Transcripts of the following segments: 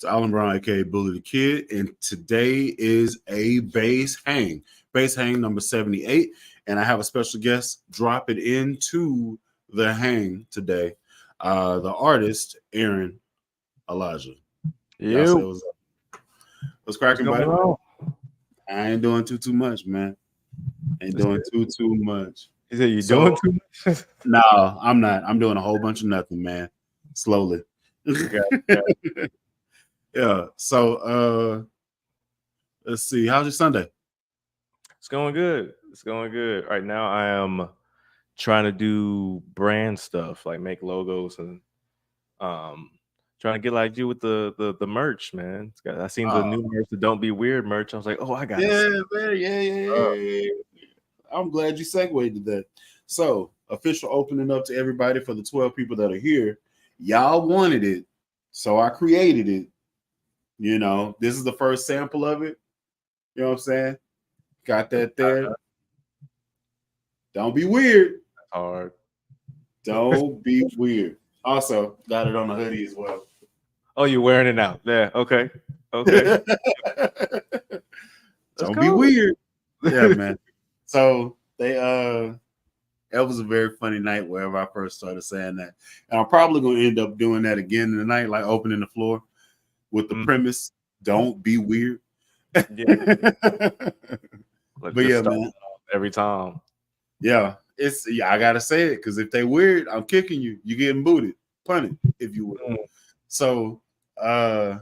It's Alan Brown, aka Bully the Kid, and today is a base hang number 78, and I have a special guest dropping into the hang today. The artist ErinElijah. Y'all say You. what's What's cracking, going buddy? on? I ain't doing too much, man. Ain't That's doing good. too much. He said you So doing too much. no, I'm not. I'm doing a whole bunch of nothing, man. Slowly. Got Yeah. So let's see. How's your Sunday? It's going good. It's going good. Right now, I am trying to do brand stuff, like make logos and um, trying to get like you with the merch, man. I seen the Oh, new merch, the Don't Be Weird merch. I was like, oh, I gotta yeah, see. man. Yeah. I'm glad you segued to that. So, official opening up to everybody for the 12 people that are here. Y'all wanted it, so I created it. This is the first sample of it. You know what I'm saying? Got that there. Don't be weird. Hard. Don't be weird. Also, got it on the hoodie as well. Oh, you're wearing it now. Yeah. Okay. Okay. Let's Don't be go. weird. Yeah, man. So it was a very funny night wherever I first started saying that. And I'm probably gonna end up doing that again tonight, like opening the floor with the premise, don't be weird. Yeah. Like But just yeah, start man. every time. Yeah. I gotta say it because if they weird, I'm kicking you. You getting booted, punted, if you will. So yeah,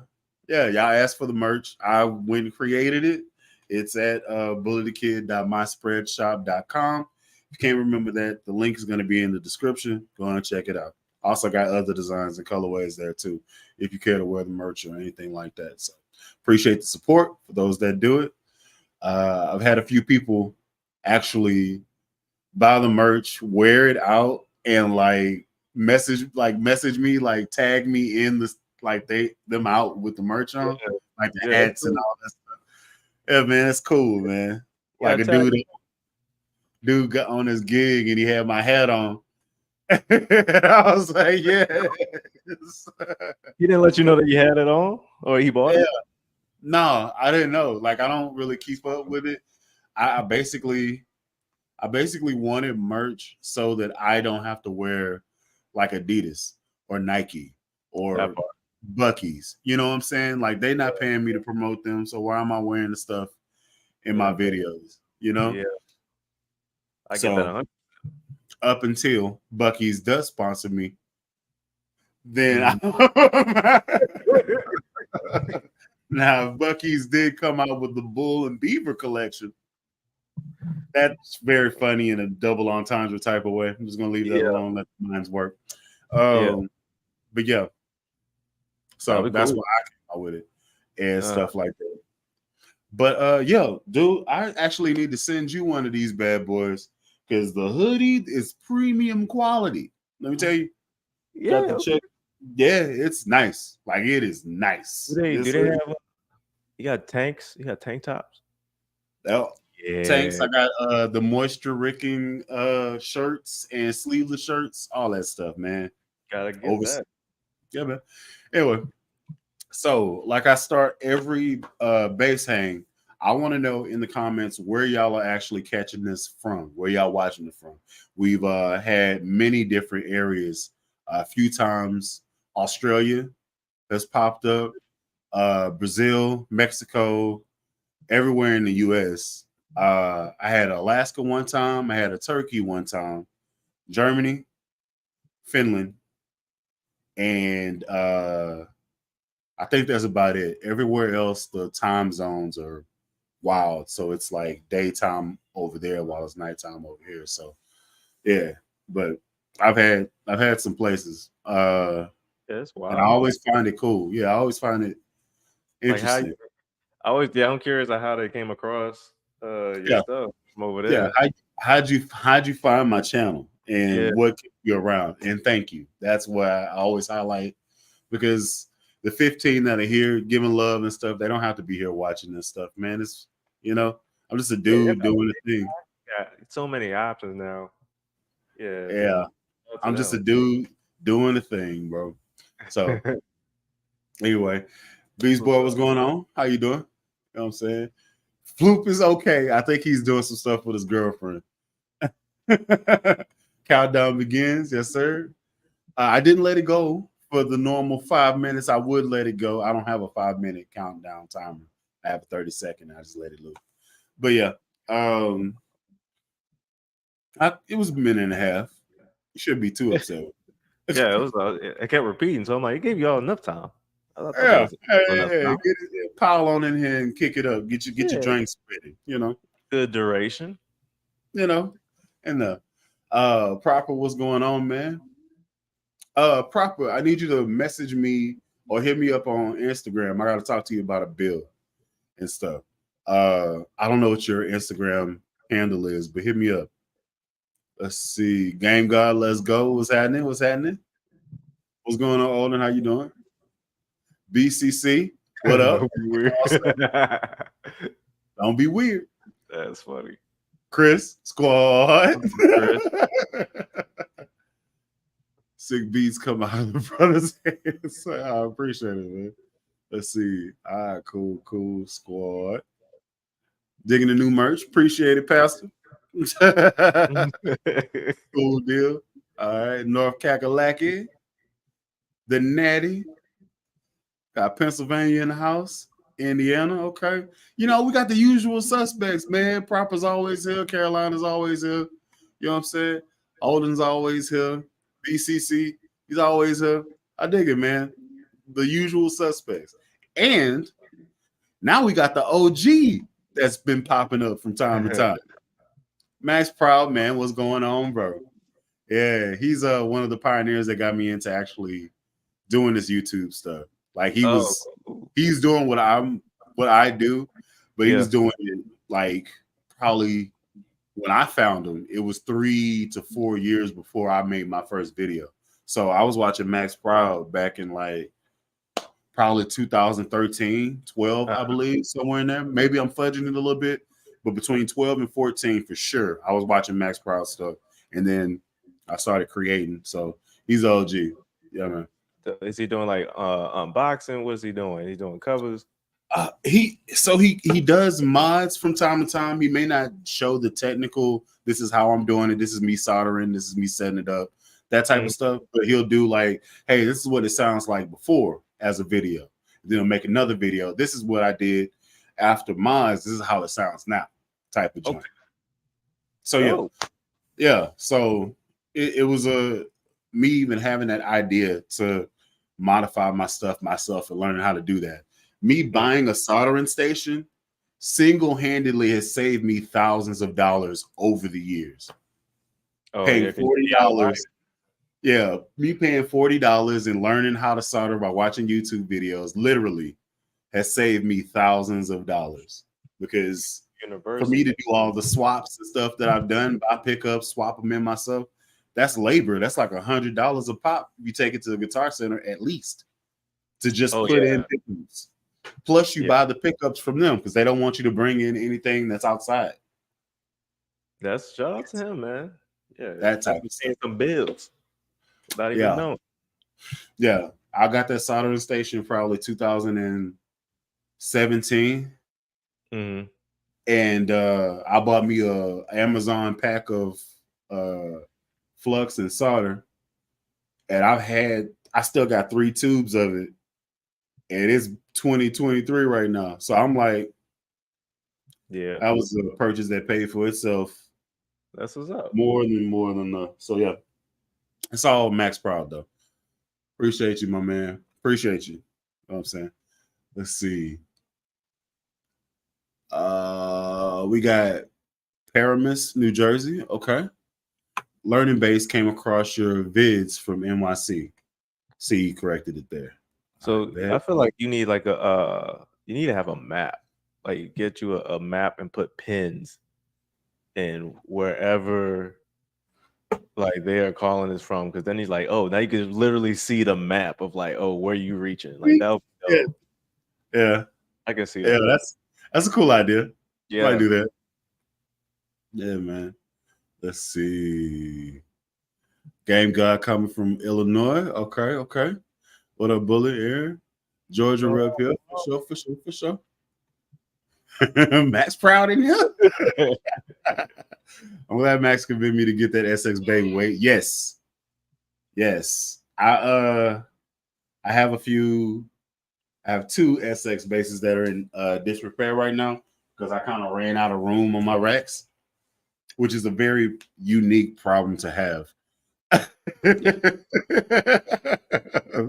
y'all asked for the merch. I went and created it. It's at bullythekid.myspreadshop.com. If you can't remember that, the link is going to be in the description. Go and check it out. Also got other designs and colorways there too, if you care to wear the merch or anything like that. So appreciate the support for those that do it. I've had a few people actually buy the merch, wear it out, and message me, like tag me in the them out with the merch on, like the hats and all that stuff. Yeah, man, it's cool, man. Like a dude got on his gig and he had my hat on. I was like, yes. He didn't let you know that you had it on, or he bought Yeah. it. No, I didn't know. Like, I don't really keep up with it. I basically wanted merch so that I don't have to wear like Adidas or Nike or Bucky's. You know what I'm saying? Like, they're not paying me to promote them, so why am I wearing the stuff in my videos? Yeah, I get that 100%. Up until Bucky's does sponsor me, then now Bucky's did come out with the Bull and Beaver collection. That's very funny in a double entendre type of way. I'm just gonna leave that alone, let the minds work. But yeah, so that's why I came out with it and stuff like that. But yo, dude, I actually need to send you one of these bad boys because the hoodie is premium quality. Let me tell you. Yeah, got the check. Yeah, it's nice. Like, it is nice. Do they have? You got tanks. You got tank tops. Oh, yeah. Tanks. I got the moisture wicking shirts and sleeveless shirts, all that stuff, man. Gotta get that. Yeah, man. Anyway, so like I start every base hang, I want to know in the comments where y'all are actually catching this from, where y'all watching it from. We've had many different areas. A few times Australia has popped up, Brazil, Mexico, everywhere in the US. I had Alaska one time, I had a Turkey one time, Germany, Finland, and I think that's about it. Everywhere else, the time zones are wild. So it's like daytime over there while it's nighttime over here. So yeah, but I've had some places. That's wild. And I always find it cool. Yeah, I always find it interesting. I'm curious how they came across your stuff from over there. Yeah, how'd you find my channel and what kept you around? And thank you. That's what I always highlight, because the 15 that are here giving love and stuff, they don't have to be here watching this stuff, man. It's I'm just a dude doing a thing. Yeah, so many options now. Yeah. I'm just a dude doing a thing, bro. So anyway, Beast Boy, what's going on? How you doing? You know what I'm saying? Floop is okay. I think he's doing some stuff with his girlfriend. Countdown begins. Yes, sir. I didn't let it go for the normal 5 minutes. I would let it go. I don't have a 5-minute countdown timer. I have a 30-second. I just let it loose. But yeah, it was a minute and a half. You should be too upset. Yeah, it was. I kept repeating, so I'm like, it gave y'all enough time. I thought Yeah, that was enough time. pile on in here and kick it up. Get your drinks ready. You know, good duration. You know, and proper. What's going on, man? Proper. I need you to message me or hit me up on Instagram. I got to talk to you about a bill and stuff. I don't know what your Instagram handle is, but hit me up. Let's see. Game God, let's go. What's happening? What's happening? What's going on, Olden? How you doing? BCC, what up? Don't be weird. Don't be weird. That's funny. Chris, squad. Chris. Sick beats come out of the brother's hands. I appreciate it, man. Let's see. All right, cool, squad. Digging the new merch. Appreciate it, Pastor. Cool deal. All right, North Kakalaki. The Natty. Got Pennsylvania in the house. Indiana, okay. You know, we got the usual suspects, man. Proper's always here. Carolina's always here. You know what I'm saying? Olden's always here. BCC, he's always here. I dig it, man. The usual suspects. And now we got the OG that's been popping up from time to time. Max Proud, man, what's going on, bro? Yeah, he's one of the pioneers that got me into actually doing this YouTube stuff. Like he's doing what I do, but he was doing it like probably when I found him, it was 3 to 4 years before I made my first video. So I was watching Max Proud back in like probably 2013, 12, I believe, somewhere in there. Maybe I'm fudging it a little bit, but between 12 and 14 for sure, I was watching Max Proud stuff. And then I started creating. So he's OG. Yeah, man. Is he doing like unboxing? What is he doing? He's doing covers. He does mods from time to time. He may not show the technical. This is how I'm doing it. This is me soldering. This is me setting it up. That type of stuff. But he'll do like, hey, this is what it sounds like before as a video. Then he'll make another video. This is what I did after mods. This is how it sounds now. Type of joint. Okay. So yeah. So it was me even having that idea to modify my stuff myself and learning how to do that. Me buying a soldering station single-handedly has saved me thousands of dollars over the years. Paying $40. Yeah, me paying $40 and learning how to solder by watching YouTube videos literally has saved me thousands of dollars. Because for me to do all the swaps and stuff that I've done, buy pickups, swap them in myself, that's labor. That's like $100 a pop if you take it to the Guitar Center at least to just put in pickups. Plus, you buy the pickups from them because they don't want you to bring in anything that's outside. That's shout out to him, man. Yeah, that type of stuff. Some bills. Not even knowing. Yeah, I got that soldering station probably 2017. Mm-hmm. And I bought me a Amazon pack of flux and solder, and I still got 3 tubes of it, and it's 2023 right now. So I'm like, yeah, that was a purchase that paid for itself. That's what's up. More than enough. So yeah, it's all Max Proud though. Appreciate you, my man. Appreciate you. You know what I'm saying? Let's see. We got Paramus, New Jersey. Okay. Learning Base came across your vids from NYC. See, you corrected it there. So I feel like you need like you need to have a map. Like get you a map and put pins in wherever like they are calling this from, because then he's like, oh, now you can literally see the map of like, oh, where you reaching. Like that. Yeah. I can see that. Yeah, that's a cool idea. Yeah. I do that. Yeah, man. Let's see. Game God coming from Illinois. Okay. What up, Bullet Aaron? Georgia Rep here for sure. Max proud in here. I'm glad Max convinced me to get that SX Bay weight. Yes. I have two SX bases that are in disrepair right now because I kind of ran out of room on my racks, which is a very unique problem to have.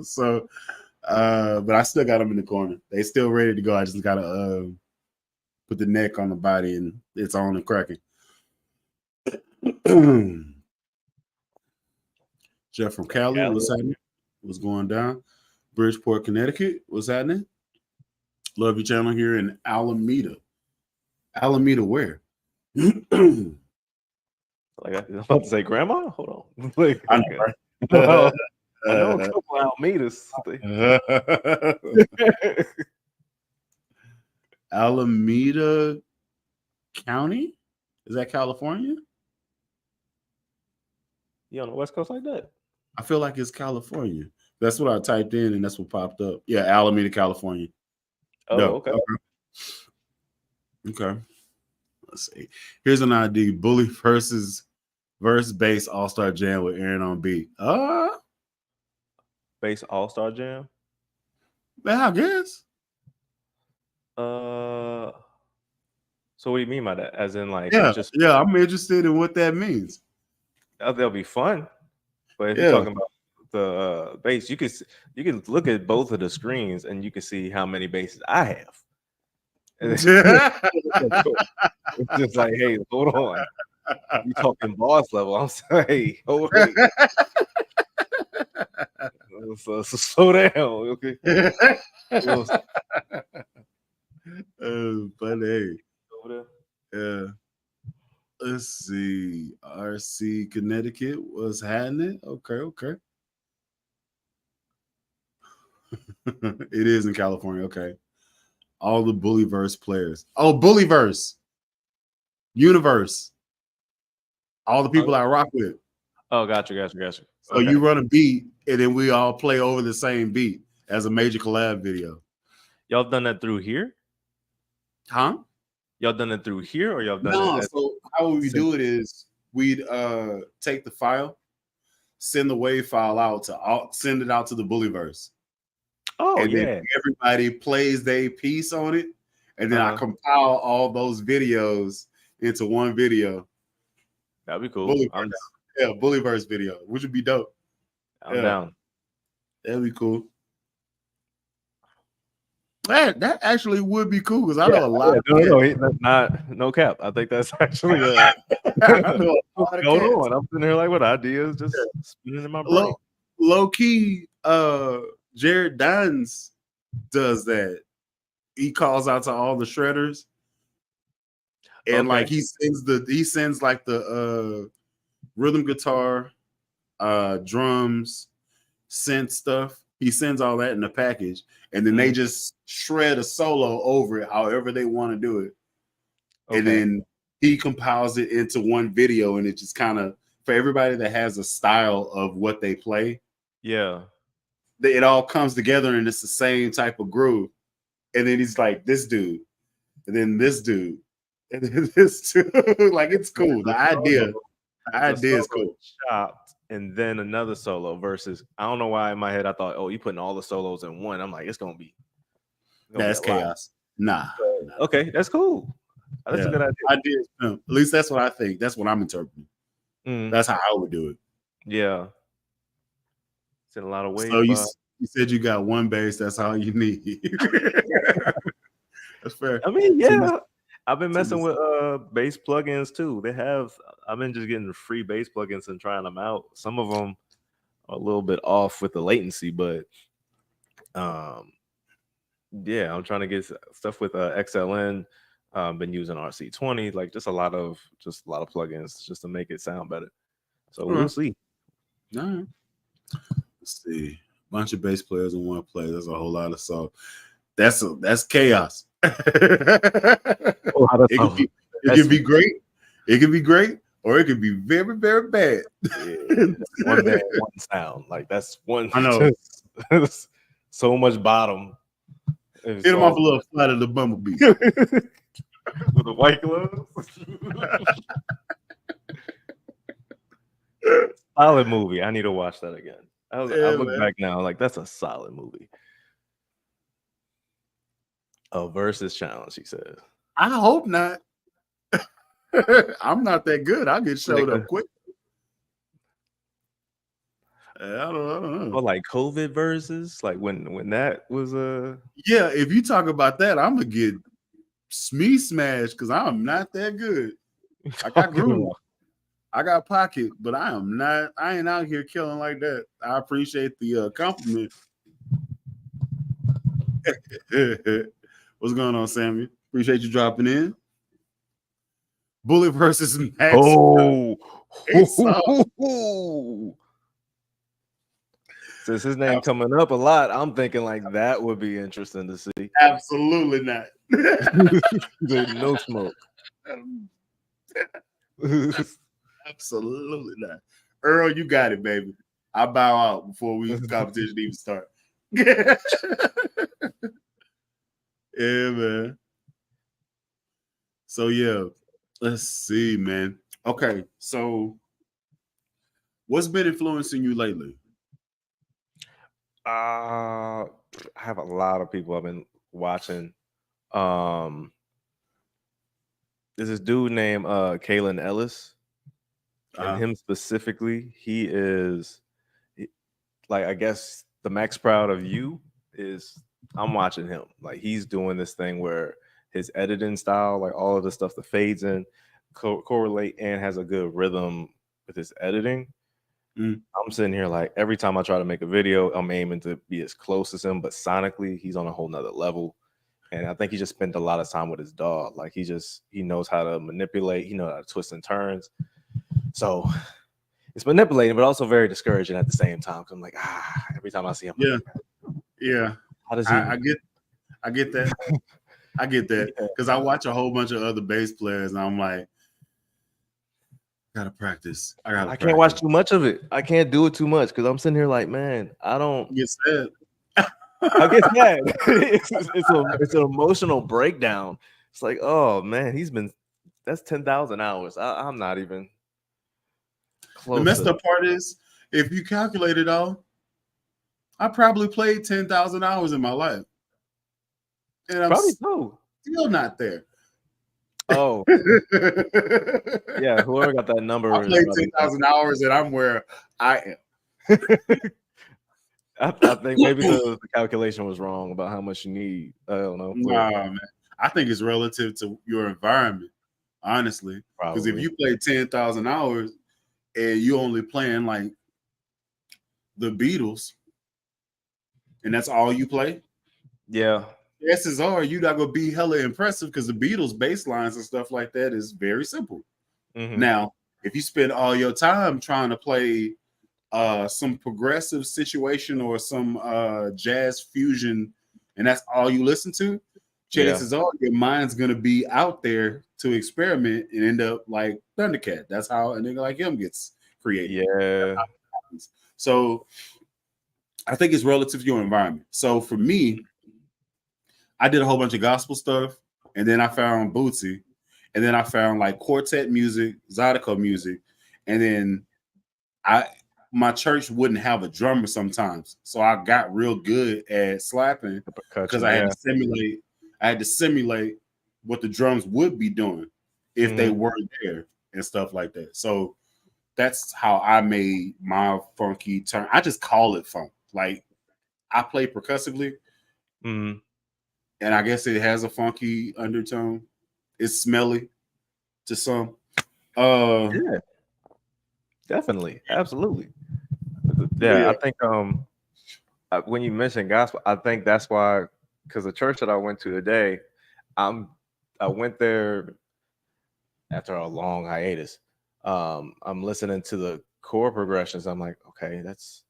So, but I still got them in the corner. They still ready to go. I just gotta put the neck on the body and it's on and cracking. Jeff from Cali, what's happening? What's going down? Bridgeport, Connecticut, what's happening? Love your channel here in Alameda. Alameda, where? Like I was about to say, Grandma. Hold on. Like, I know, right? I know a couple Alamedas. Alameda County? Is that California? You on the West Coast like that? I feel like it's California. That's what I typed in and that's what popped up. Yeah, Alameda, California. Oh, No. okay. Okay. Let's see. Here's an ID: Bully versus Bass All-Star Jam with Erin on beat. Bass All-Star Jam? Man, I guess. So what do you mean by that? As in, like, Yeah, just I'm interested in what that means. They'll be fun. But if you're talking about the bass, you can look at both of the screens and you can see how many bases I have. It's just like, hey, hold on. You talking boss level? I'm saying, hey, hold on. So slow down, okay? But hey, yeah. Let's see. RC Connecticut was happening. Okay. It is in California. Okay. All the Bullyverse players. Oh, Bullyverse. Universe. All the people I rock with. Oh, gotcha. So you run a beat and then we all play over the same beat as a major collab video. Y'all done that through here? Huh? Y'all done it through here or y'all done it? So how we do it is we'd take the file, send the WAV file out send it out to the Bullyverse. Oh, and then everybody plays their piece on it, and then I compile all those videos into one video. That'd be cool. Bullyverse video, which would be dope. I'm down. That'd be cool. That actually would be cool because I know a lot. No cap. I think that's actually going on. I'm sitting here like with ideas just spinning in my brain. Low key, Jared Dines does that. He calls out to all the shredders, and like he sends like the rhythm guitar, drums, synth stuff. He sends all that in a package, and then they just shred a solo over it, however they want to do it. And then he compiles it into one video, and it just kind of, for everybody that has a style of what they play, it all comes together and it's the same type of groove. And then he's like, this dude, and then this dude, and then this dude. Like, it's cool. The idea is cool. Chopped and then another solo versus, I don't know why in my head I thought, oh, you putting all the solos in one. I'm like, it's gonna be that's chaos. Nah. Okay, that's cool. That's a good idea. At least that's what I think. That's what I'm interpreting. That's how I would do it. Yeah. It's in a lot of ways. So you said you got one bass. That's all you need. That's fair. I mean, I've been messing with bass plugins too. I've been just getting free bass plugins and trying them out. Some of them are a little bit off with the latency, but I'm trying to get stuff with XLN. Been using RC20, like just a lot of plugins just to make it sound better. So we'll see. All right. Let's see. Bunch of bass players in one play. There's a whole lot of songs. That's chaos. It can be great. It can be great, or it can be very, very bad. One bad, one sound. Like that's one. I know. So much bottom. It Hit him off was a little flat of the bumblebee. with the white gloves. Solid movie. I need to watch that again. I Yeah, look man. back now, like that's a solid movie. A versus challenge, he says. I hope not. I'm not that good. I'll get showed up quick. I don't know. Or like COVID versus, like when that was Yeah, if you talk about that, I'm gonna get smashed because I'm not that good. I got groove. I got pocket, but I am not. I ain't out here killing like that. I appreciate the compliment. What's going on, Sammy? Appreciate you dropping in. Bullet versus Max. Oh, It's since his name coming up a lot, I'm thinking like that would be interesting to see. Absolutely not. No smoke. Absolutely not. Earl, you got it, baby. I bow out before we competition even start. Yeah, man. So yeah, let's see, man. Okay, so what's been influencing you lately? I have a lot of people I've been watching. There's this dude named Kalen Ellis, and him specifically, he is like, I guess the Max Proud of You is, I'm watching him. Like he's doing this thing where his editing style, like all of the stuff that fades in, correlate and has a good rhythm with his editing. I'm sitting here like every time I try to make a video, I'm aiming to be as close as him, but sonically he's on a whole nother level. And I think he just spent a lot of time with his dog. Like he knows how to manipulate, he knows how to twist and turns. So it's manipulating, but also very discouraging at the same time. Cause I'm like, every time I see him, yeah, like, yeah. How does he? I get that. I get that because I watch a whole bunch of other bass players, and I'm like, gotta practice. I can't watch too much of it. I can't do it too much because I'm sitting here like, man, I don't get sad. I get mad. It's an emotional breakdown. It's like, oh man, that's 10,000 hours. I'm not even close. The messed up part is, if you calculate it all, I probably played 10,000 hours in my life, and I'm probably still not there. Oh, yeah. Whoever got that number, I played 10,000 hours, and I'm where I am. I think maybe the calculation was wrong about how much you need. I don't know. Nah, man. I think it's relative to your environment, honestly. Because if you play 10,000 hours and you only playing like the Beatles, and that's all you play, yeah. Chances are you're not gonna be hella impressive because the Beatles bass lines and stuff like that is very simple. Now, if you spend all your time trying to play some progressive situation or some jazz fusion, and that's all you listen to, chances are your mind's gonna be out there to experiment and end up like Thundercat. That's how a nigga like him gets created. Yeah. So I think it's relative to your environment. So for me, I did a whole bunch of gospel stuff, and then I found Bootsy, and then I found like quartet music, Zydeco music, and then my church wouldn't have a drummer sometimes, so I got real good at slapping because I had to simulate what the drums would be doing if they weren't there and stuff like that. So that's how I made my funky turn. I just call it funk. Like I play percussively, and I guess it has a funky undertone. It's smelly to some. Yeah, definitely, absolutely. Yeah, I think when you mentioned gospel, I think that's why, because the church that I went to today, I went there after a long hiatus. I'm listening to the chord progressions. I'm like, okay, that's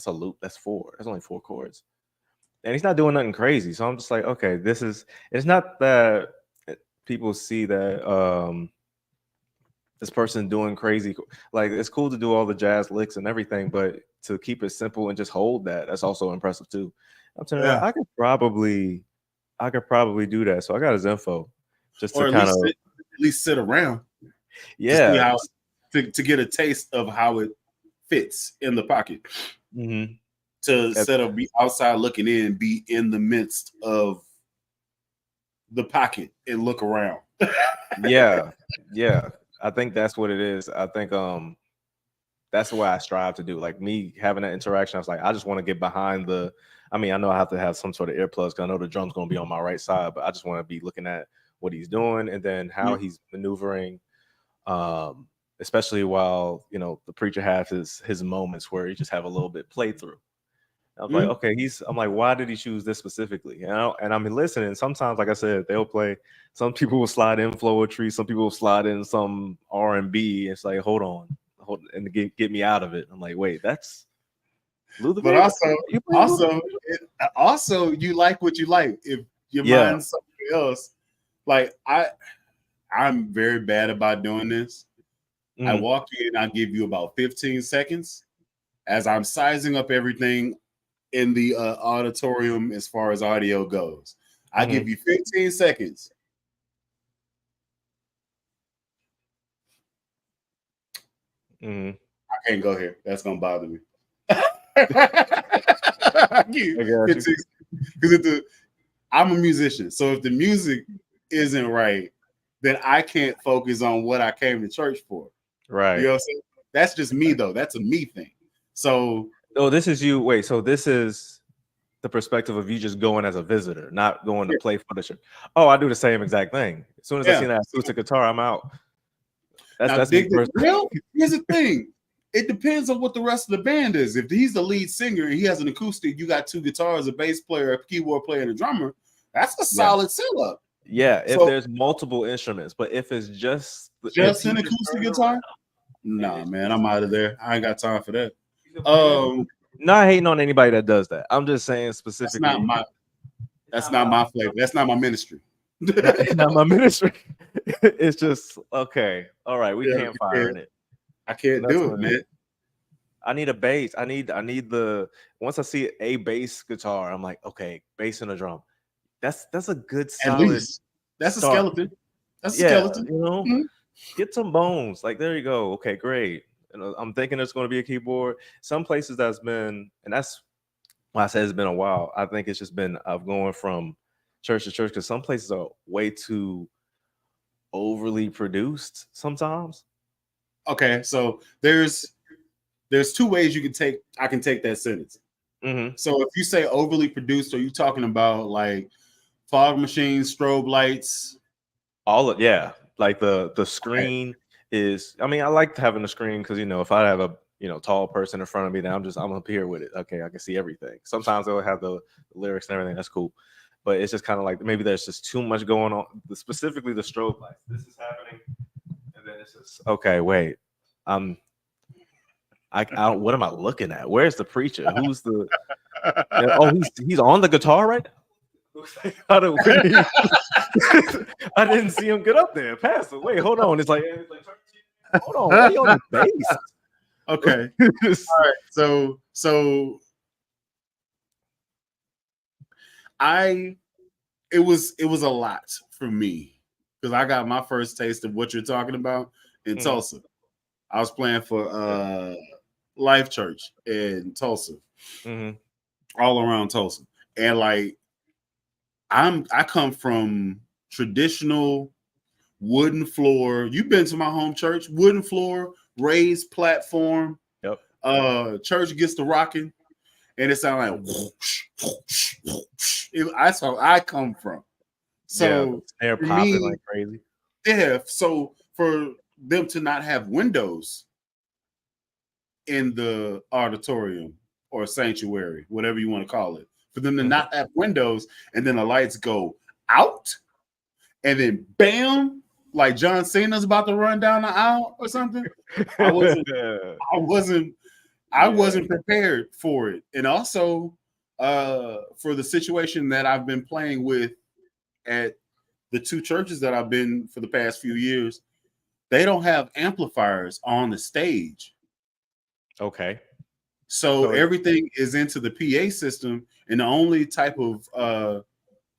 a loop. That's 4. That's only 4 chords, and he's not doing nothing crazy. So I'm just like, okay, it's not that people see that this person doing crazy. Like it's cool to do all the jazz licks and everything, but to keep it simple and just hold that's also impressive too. I'm telling you, I could probably I could probably do that. So I got his info just to or kind of at least sit around to see yeah. how to get a taste of how it fits in the pocket. Mm-hmm. To instead of be outside looking in, be in the midst of the pocket and look around. Yeah, yeah. I think that's what it is. I think that's what I strive to do. Like me having that interaction, I was like, I just want to get behind the. I mean, I know I have to have some sort of earplugs because I know the drum's going to be on my right side, but I just want to be looking at what he's doing and then how he's maneuvering. Especially while the preacher has his moments where he just have a little bit playthrough. I was like, okay, I'm like, why did he choose this specifically? And I'm listening. Sometimes, like I said, they'll play. Some people will slide in Floetry. Some people will slide in some R&B. It's like, hold on, and get me out of it. I'm like, wait, that's Luther. But also, you like what you like. If your mind's something else, like I'm very bad about doing this. I walk in, I give you about 15 seconds as I'm sizing up everything in the auditorium as far as audio goes. I give you 15 seconds. I can't go here. That's gonna bother me. Because I'm a musician, so if the music isn't right, then I can't focus on what I came to church for. Right. You know what I'm saying? That's just me though. That's a me thing. So this is you. Wait, so this is the perspective of you just going as a visitor, not going to play for the church. Oh, I do the same exact thing. As soon as I see that acoustic guitar, I'm out. That's me personally. Well, here's the thing. It depends on what the rest of the band is. If he's the lead singer and he has an acoustic, you got two guitars, a bass player, a keyboard player, and a drummer. That's a solid setup. Yeah, if there's multiple instruments, but if it's just an acoustic guitar, nah, man, I'm out of there. I ain't got time for that. Not hating on anybody that does that. I'm just saying specifically. That's not my flavor. That's not my ministry. not my ministry. It's just okay. All right, we can't fire it. I can't do it, man. I need a bass. I need the once I see a bass guitar, I'm like, okay, bass and a drum. That's a good solid. At least. That's start. A skeleton. That's a skeleton. Get some bones. Like there you go. Okay, great. And I'm thinking there's going to be a keyboard. Some places that's been, and that's why I said it's been a while. I think it's just been going from church to church because some places are way too overly produced sometimes. Okay, so there's two ways you can take. I can take that sentence. So if you say overly produced, are you talking about like fog machines, strobe lights? Like the screen is. I mean, I like having a screen because if I have a tall person in front of me, then I'm up here with it. Okay, I can see everything. Sometimes they'll have the lyrics and everything. That's cool. But it's just kind of like maybe there's just too much going on. Specifically, the strobe lights. This is happening, and then it's just okay. Wait, I don't. What am I looking at? Where's the preacher? Who's the? He's on the guitar right now. I didn't see him get up there. Pastor, wait, hold on. It's like hold on. Why are you on the bass? Okay. All right. So it was a lot for me because I got my first taste of what you're talking about in Tulsa. I was playing for Life Church in Tulsa, all around Tulsa, and like I come from traditional wooden floor. You've been to my home church, wooden floor, raised platform. Yep. Church gets to rocking, and it sounds like whoosh, whoosh, whoosh. That's how I come from. So they're popping like crazy. Yeah. So for them to not have windows in the auditorium or sanctuary, whatever you want to call it, for them to not have windows and then the lights go out and then bam, like John Cena's about to run down the aisle or something. I wasn't prepared for it. And also for the situation that I've been playing with at the two churches that I've been for the past few years, they don't have amplifiers on the stage. Okay. So everything is into the PA system, and the only type of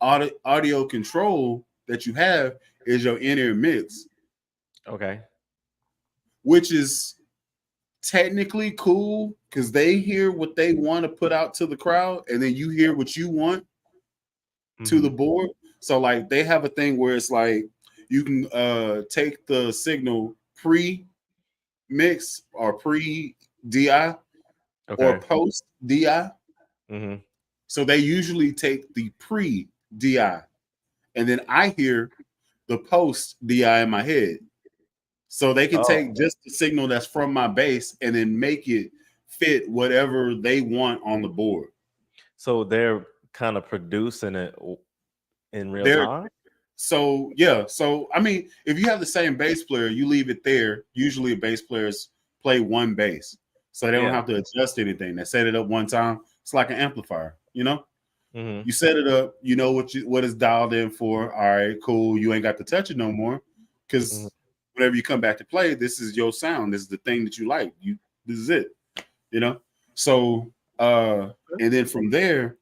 audio control that you have is your in-ear mix, Okay. which is technically cool because they hear what they want to put out to the crowd, and then you hear what you want to the Mm-hmm. board. So like they have a thing where it's like you can take the signal pre-mix or pre-DI or Okay. post-DI. Mm-hmm. So they usually take the pre-DI, and then I hear the post-DI in my head. So they can Oh, take just the signal that's from my base and then make it fit whatever they want on the board. so they're kind of producing it in real They're time? So yeah, so I mean, if you have the same bass player, you leave it there. Usually, bass players play one bass, so they don't Yeah. have to adjust anything. They set it up one time. It's like an amplifier, you know. Mm-hmm. You set it up, you know what is dialed in for. All right, cool. You ain't got to touch it no more, Mm-hmm. because whenever you come back to play, this is your sound. This is the thing that you like. This is it, you know. So, and then from there,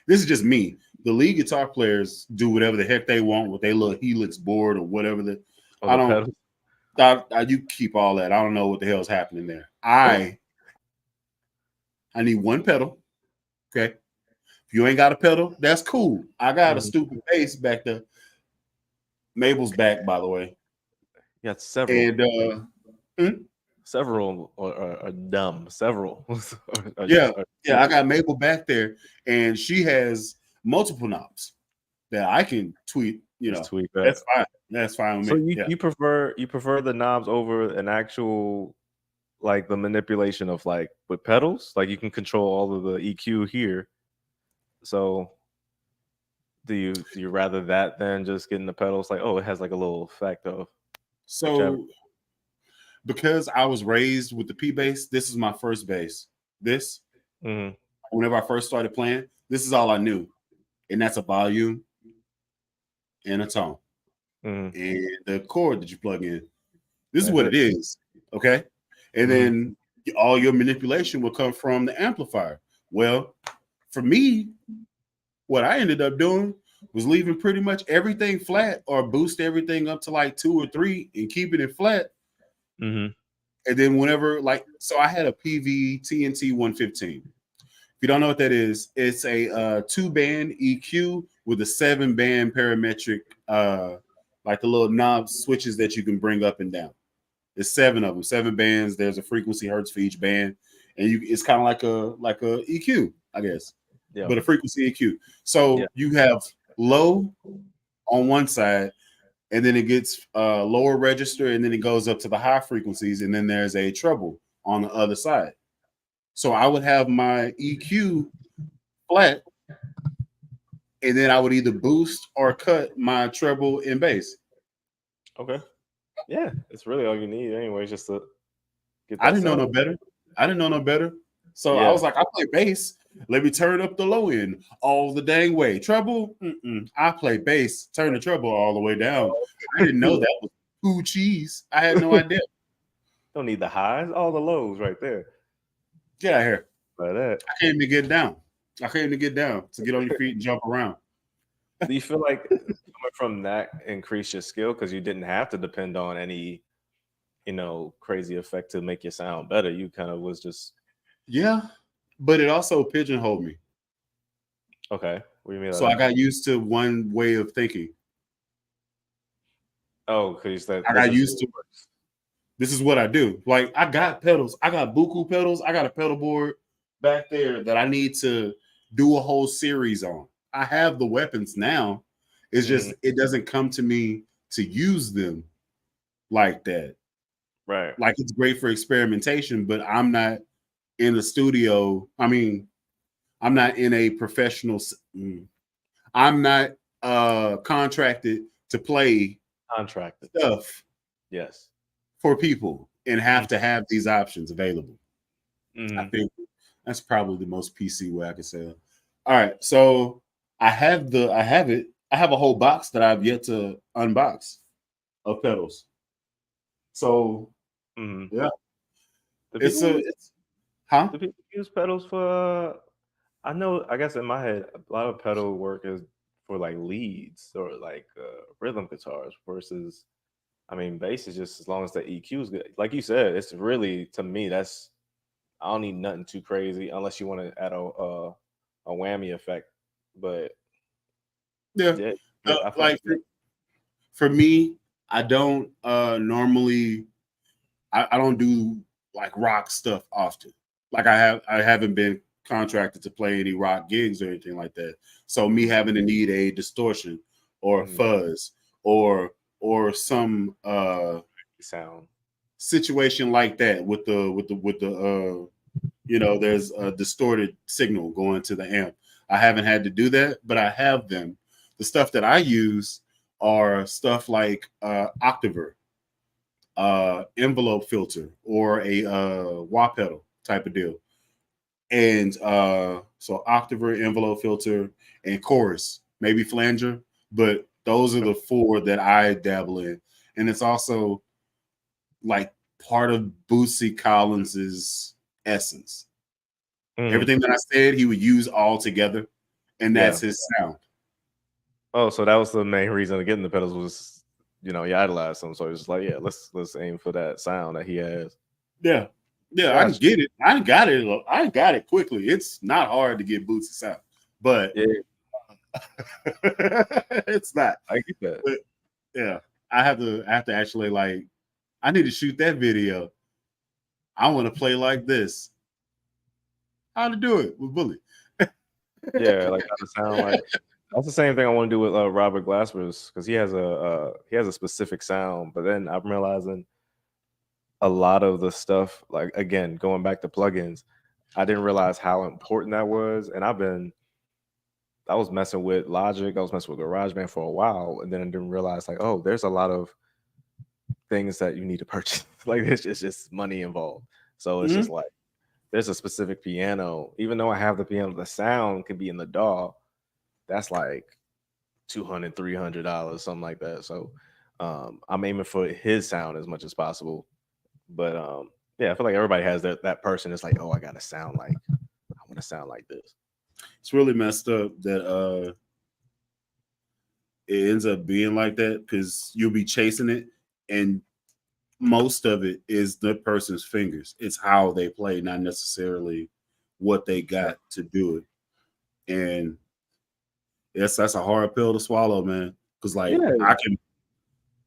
this is just me. The lead guitar players do whatever the heck they want with their little Helix board or whatever. Oh, I the don't. pedals. You keep all that. I don't know what the hell's happening there. I need one pedal. Okay. If you ain't got a pedal, that's cool. I got a Mm-hmm. stupid bass back there. Mabel's back, by the way. You got several. And hmm? Several are dumb. Several. Yeah, yeah, I stupid. got Mabel back there, and she has multiple knobs that I can tweak. Just tweak that. That's fine. That's fine with So me. you Yeah. you prefer you prefer the knobs over an actual, like, the manipulation of, like, with pedals? Like, you can control all of the EQ here. So do you rather that than just getting the pedals, like, oh, it has like a little effect of whichever. So because I was raised with the P bass, this is my first bass. This, Mm-hmm. whenever I first started playing, this is all I knew, and that's a volume and a tone Mm-hmm. and the chord that you plug in. This is That's what it. it is, okay? And Mm-hmm. then all your manipulation will come from the amplifier. Well, for me, what I ended up doing was leaving pretty much everything flat or boost everything up to like 2 or 3 and keeping it flat. Mm-hmm. And then whenever, like, so I had a PV TNT 115. If you don't know what that is, it's a 2-band EQ with a 7-band parametric, like the little knob switches that you can bring up and down. There's 7 of them, 7 bands. There's a frequency hertz for each band, and it's kind of like a EQ, I guess, Yeah. but a frequency EQ. Yeah. So you have low on one side, and then it gets lower register, and then it goes up to the high frequencies, and then there's a treble on the other side. So I would have my EQ flat, and then I would either boost or cut my treble and bass. Okay. Yeah. It's really all you need anyway, just to get I that didn't know sound. no better. I didn't know no better. So I Yeah. was like, I play bass. Let me turn up the low end all the dang way. Treble, I play bass. Turn the treble all the way down. I didn't know that was poo cheese. I had no idea. Don't need the highs, all the lows right there. Get out of here. Like that. I came to get down. I came to get down, to get on your feet and jump around. Do you feel like coming from that increased your skill because you didn't have to depend on any, crazy effect to make your sound better? You kind of was just Yeah, but it also pigeonholed me. okay. What do you mean by So I that? got used to one way of thinking. Oh, because I that's got just used to this is what I do. Like I got pedals. I got buku pedals. I got a pedal board back there that I need to do a whole series on. I have the weapons now. It's mm-hmm. just it doesn't come to me to use them like that. Right. Like it's great for experimentation, but I'm not in the studio. I mean, I'm not in a professional. I'm not contracted to play Contracted. stuff Yes. for people and have to have these options available. I Mm-hmm. think that's probably the most PC way I could say it. All right, so I have it. I have a whole box that I've yet to unbox of pedals. So Mm-hmm. yeah, Do it's people a use it's huh? do people use pedals for? I know. I guess in my head, a lot of pedal work is for like leads or like rhythm guitars versus, I mean, bass is just as long as the EQ is good. Like you said, it's really, to me, that's, I don't need nothing too crazy unless you want to add a whammy effect. But Yeah. yeah, I fuck Like with for me, I don't normally I don't do like rock stuff often. Like I haven't been contracted to play any rock gigs or anything like that. So me that. having to need a distortion or a Mhm. fuzz or some Sound. situation like that with the there's a distorted signal going to the amp. I haven't had to do that, but I have them. The stuff that I use are stuff like Octaver, envelope filter, or a wah pedal type of deal. And so Octaver, envelope filter, and chorus, maybe flanger, but those are the four that I dabble in. And it's also like part of Bootsy Collins's essence. Mhm. Everything that I said, he would use all together, and Yeah. that's his sound. Oh, so that was the main reason of getting the pedals was, you idolized him. So it's just like, yeah, let's aim for that sound that he has. Yeah, yeah, I can Gotcha. get it. I got it. I got it quickly. It's not hard to get Bootsy sound, but Yeah, it's not. I get that. But yeah, I have to actually like. I need to shoot that video. I want to play like this. How to do it with Bully? Yeah, like how to sound like. That's the same thing I want to do with Robert Glasper's because he has a specific sound. But then I'm realizing a lot of the stuff, like again, going back to plugins, I didn't realize how important that was. And I was messing with Logic, I was messing with GarageBand for a while, and then I didn't realize like, oh, there's a lot of things that you need to purchase. Like it's just money involved. So it's just Mhm. like there's a specific piano. Even though I have the piano, the sound can be in the DAW. That's like $200, $300, something like that. So I'm aiming for his sound as much as possible. But yeah, I feel like everybody has that person that's like, oh, I gotta sound like, I want to sound like this. It's really messed up that it ends up being like that because you'll be chasing it, and most of it is the person's fingers. It's how they play, not necessarily what they got to do it. And yes, that's a hard pill to swallow, man. Because like Yeah,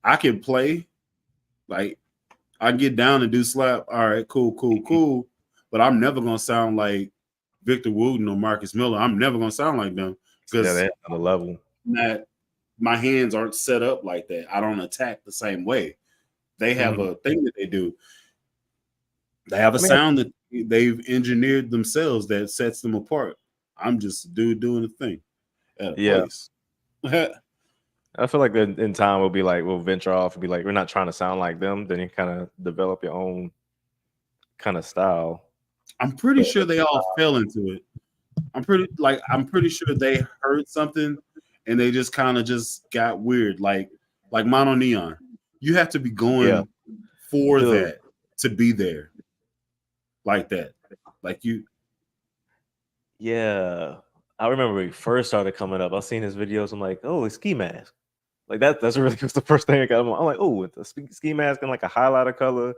I can play, like I can get down and do slap. All right, cool, cool, cool. But I'm never gonna sound like Victor Wooten or Marcus Miller. I'm never gonna sound like them yeah, because they're on the level. my hands aren't set up like that. I don't attack the same way. They have Mhm. a thing that they do. They have a I mean, sound that they've engineered themselves that sets them apart. I'm just a dude doing a thing at a yeah, place. Yeah. I feel like in time we'll be like we'll venture off and be like we're not trying to sound like them. Then you kind of develop your own kind of style. I'm pretty But sure they all fell into it. I'm pretty sure they heard something and they just kind of just got weird. Like Mono Neon. You have to be yeah, going for dude, that to be there like that. Like you yeah. I remember when he first started coming up. I seen his videos. I'm like, oh, it's ski mask. Like that. That's really was the first thing I got. I'm like, oh, with the ski mask and like a highlighter color.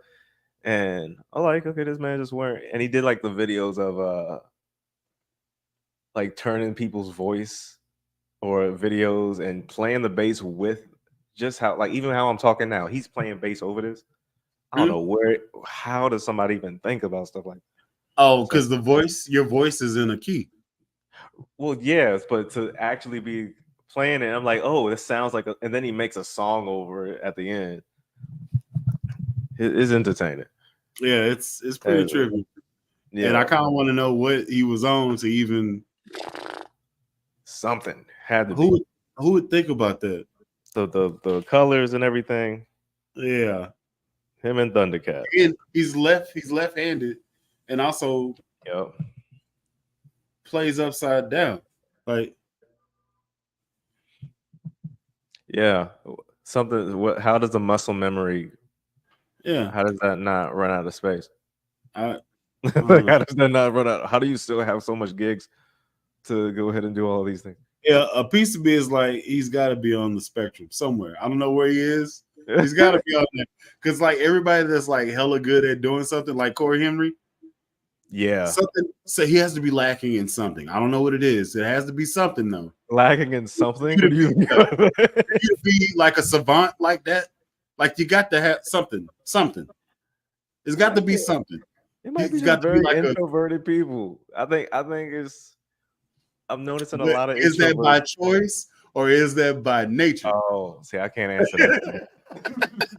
And I'm like, okay, this man just wearing. And he did like the videos of like turning people's voice or videos and playing the bass with just how like even how I'm talking now. He's playing bass over this. I don't hmm? know how does somebody even think about stuff like Oh, so because your voice is in a key. well, yes, but to actually be playing it, I'm like, oh, this sounds like and then he makes a song over it at the end. It's entertaining. Yeah, it's pretty Uh, trippy. And I yeah, kind of want to know what he was on to even something had to who be. would who would think about that? The colors and everything. Yeah. Him and Thundercat. And he's left-handed and also Yep. plays upside down. Like, Yeah. Something. What? How does the muscle memory? yeah. How does that not run out of space? I I don't Like, know. how does that not run out? How do you still have so much gigs to go ahead and do all these things? Yeah, a piece of me is like he's got to be on the spectrum somewhere. I don't know where he is. He's got to be on there because like everybody that's like hella good at doing something, like Corey Henry, Yeah, something. So he has to be lacking in something. I don't know what it is. It has to be something though. lacking in something. You What to do be, you mean? you to be like a savant like that. Like you got to have something. Something. It's got to be something. It might be He's just got to be very like a. introverted people. I think it's. I'm noticing a But lot of is that introverts. by choice or is that by nature? Oh, see, I can't answer that.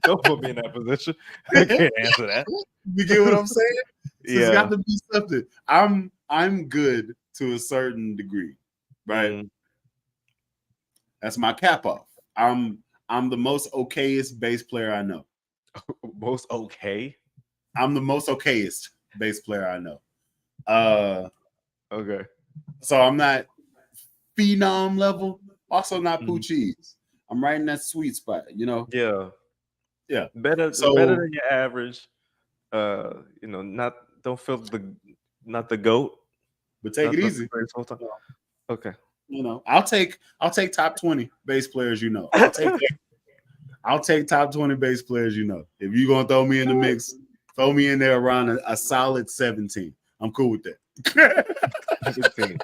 Don't put me in that position. I can't answer that. You get what I'm saying? So it's Yeah. got to be something. I'm good to a certain degree, right? Mm. That's my cap off. I'm the most okayest bass player I know. Most okay. I'm the most okayest bass player I know. Okay. So I'm not phenom level, also not poo Mhm. cheese. I'm right in that sweet spot, you know? Yeah. Yeah. Better So than your average. Not don't feel not the goat. but take Not it the easy. greatest all time. Okay. You know, I'll take top 20 bass players, you know. I'll take top 20 bass players, you know. If you're gonna throw me in the mix, throw me in there around a solid 17. I'm cool with that. 17.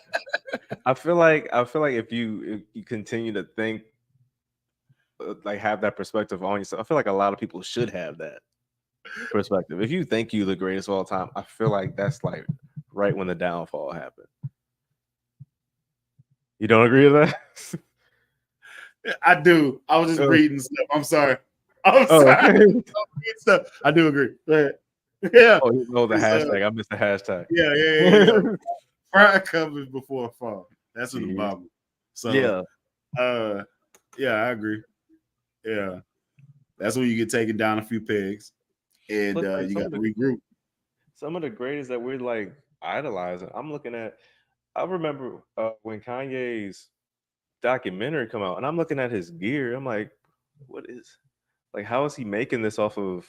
I feel like if you continue to think like have that perspective on yourself, I feel like a lot of people should have that perspective. If you think you the greatest of all time, I feel like that's like right when the downfall happened. You don't agree with that? I do. I was just Oh. reading stuff. I'm sorry. I'm Oh, sorry. okay. I'm reading stuff. I do agree. Go ahead. Yeah. Oh, the It's, hashtag. I missed the hashtag. yeah. Pride comes before a fall. That's in the Jeez. Bible. So Yeah. yeah, I agree. Yeah. That's when you get taken down a few pegs and Plus, like you got to regroup. some of the greatest that we're like idolizing. I'm looking at. I remember when Kanye's documentary come out, and I'm looking at his gear. I'm like, what is like? How is he making this off of?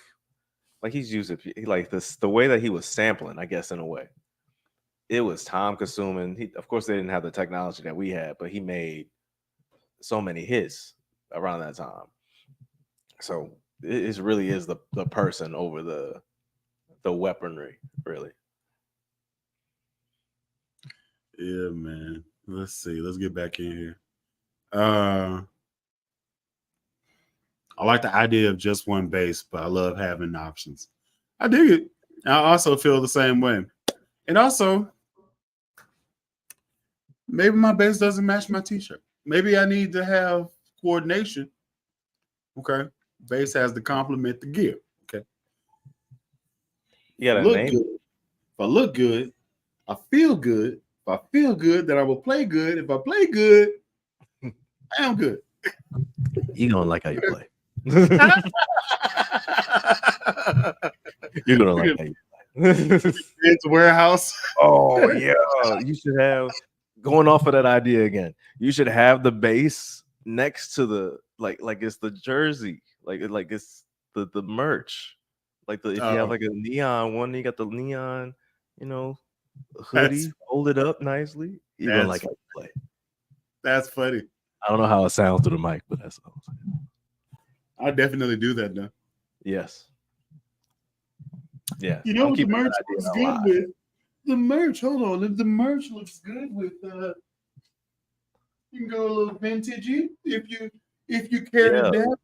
Like he's using like this the way that he was sampling. I guess in a way, it was time consuming. Of course, they didn't have the technology that we had, but he made so many hits around that time. So it really is the person over the weaponry, really. Yeah, man. Let's see. Let's get back in here. I like the idea of just one bass, but I love having options. I dig it. I also feel the same way. And also, maybe my bass doesn't match my t-shirt. Maybe I need to have coordination. Okay. Bass has to complement the gear. Okay. You got a Look name? good. If I look good, I feel good. If I feel good, then I will play good. If I play good, I am good. You don't like how you play. You're gonna like how you play. It's a warehouse. Oh yeah, you should have going off of that idea again. You should have the bass next to the like it's the jersey, like it's the merch. Like if you have like a neon one, you got the neon, you know, hoodie, fold it up nicely. You're gonna like how you play. That's funny. I don't know how it sounds through the mic, but that's all. I'll definitely do that though. Yes. Yeah. You know what the merch looks good with? The merch. Hold on. If the merch looks good with you can go a little vintagey if you care to dabble.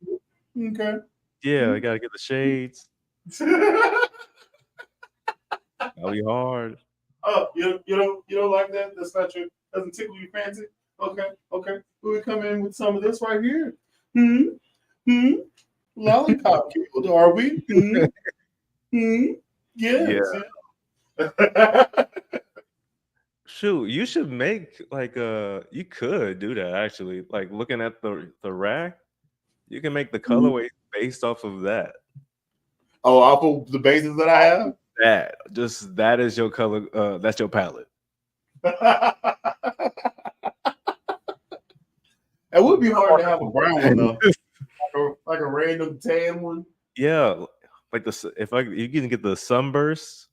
Okay. Yeah, I gotta get the shades. That'll be hard. Oh, you don't like that? That's not your doesn't tickle your fancy? Okay. We come in with some of this right here. Lollipop killed, are we? Yes. Yeah. Shoot, you should make like you could do that actually. Like looking at the rack, you can make the colorway based off of that. Oh, off of the bases that I have? That is your color, that's your palette. It would be hard to have a brown one though. like a random tan one. Yeah. Like you can get the sunburst,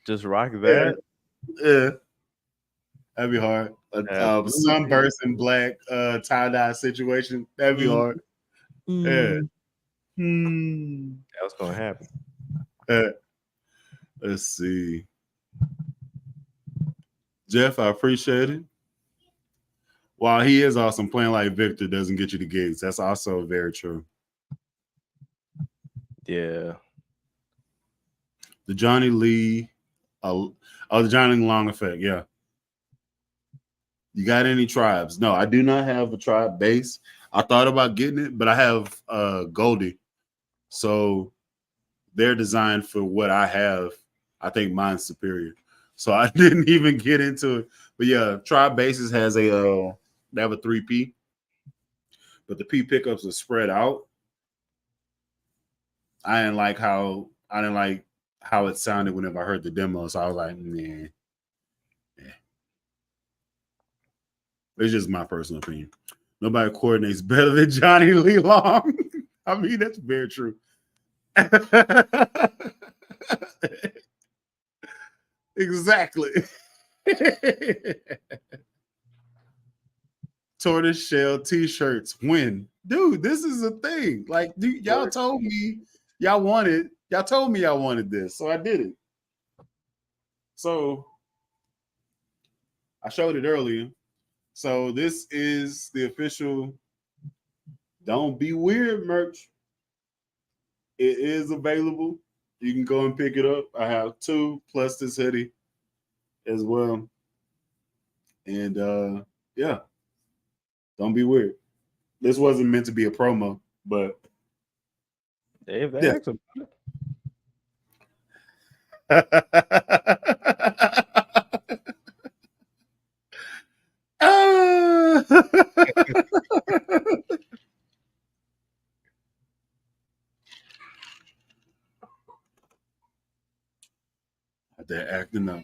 just rock that. Yeah. That'd be hard. A Absolutely. sunburst and black tie-dye situation. That'd be hard. Yeah. Mm. Hmm. That's gonna happen. Uh, let's see. Jeff, I appreciate it. While he is awesome, playing like Victor doesn't get you the gigs. That's also very true. Yeah. The Johnny Lee, the Johnny Long effect. Yeah. You got any tribes? No, I do not have a tribe bass. I thought about getting it, but I have Goldie. So they're designed for what I have. I think mine's superior. So I didn't even get into it. But yeah, tribe basses has they have a 3P, but the P pickups are spread out. I didn't like how it sounded whenever I heard the demo. So I was like, nah. Yeah. It's just my personal opinion. Nobody coordinates better than Johnny Lee Long. I mean, that's very true. Exactly. Tortoise shell t-shirts win. Dude, this is a thing. Like, dude, y'all told me y'all told me y'all wanted this, so I did it. So I showed it earlier. So this is the official Don't Be Weird merch. It is available. You can go and pick it up. I have 2 plus this hoodie as well. And yeah, don't be weird. This wasn't meant to be a promo, but If they yeah. ask them. They're acting up.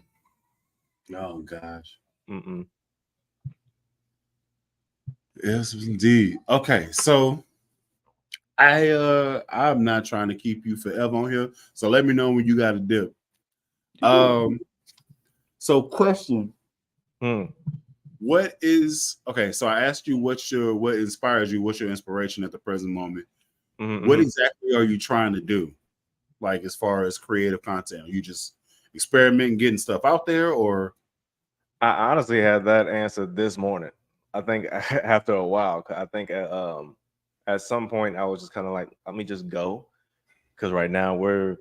Oh gosh. Mm-mm. Yes, indeed. Okay, so I'm not trying to keep you forever on here. So let me know when you got a dip. So question. What is okay? So I asked you what inspires you, what's your inspiration at the present moment? Mm-hmm. What exactly are you trying to do? Like as far as creative content? Are you just experimenting, getting stuff out there, or I honestly had that answer this morning. I think after a while, I think at some point I was just kind of like, let me just go, because right now we're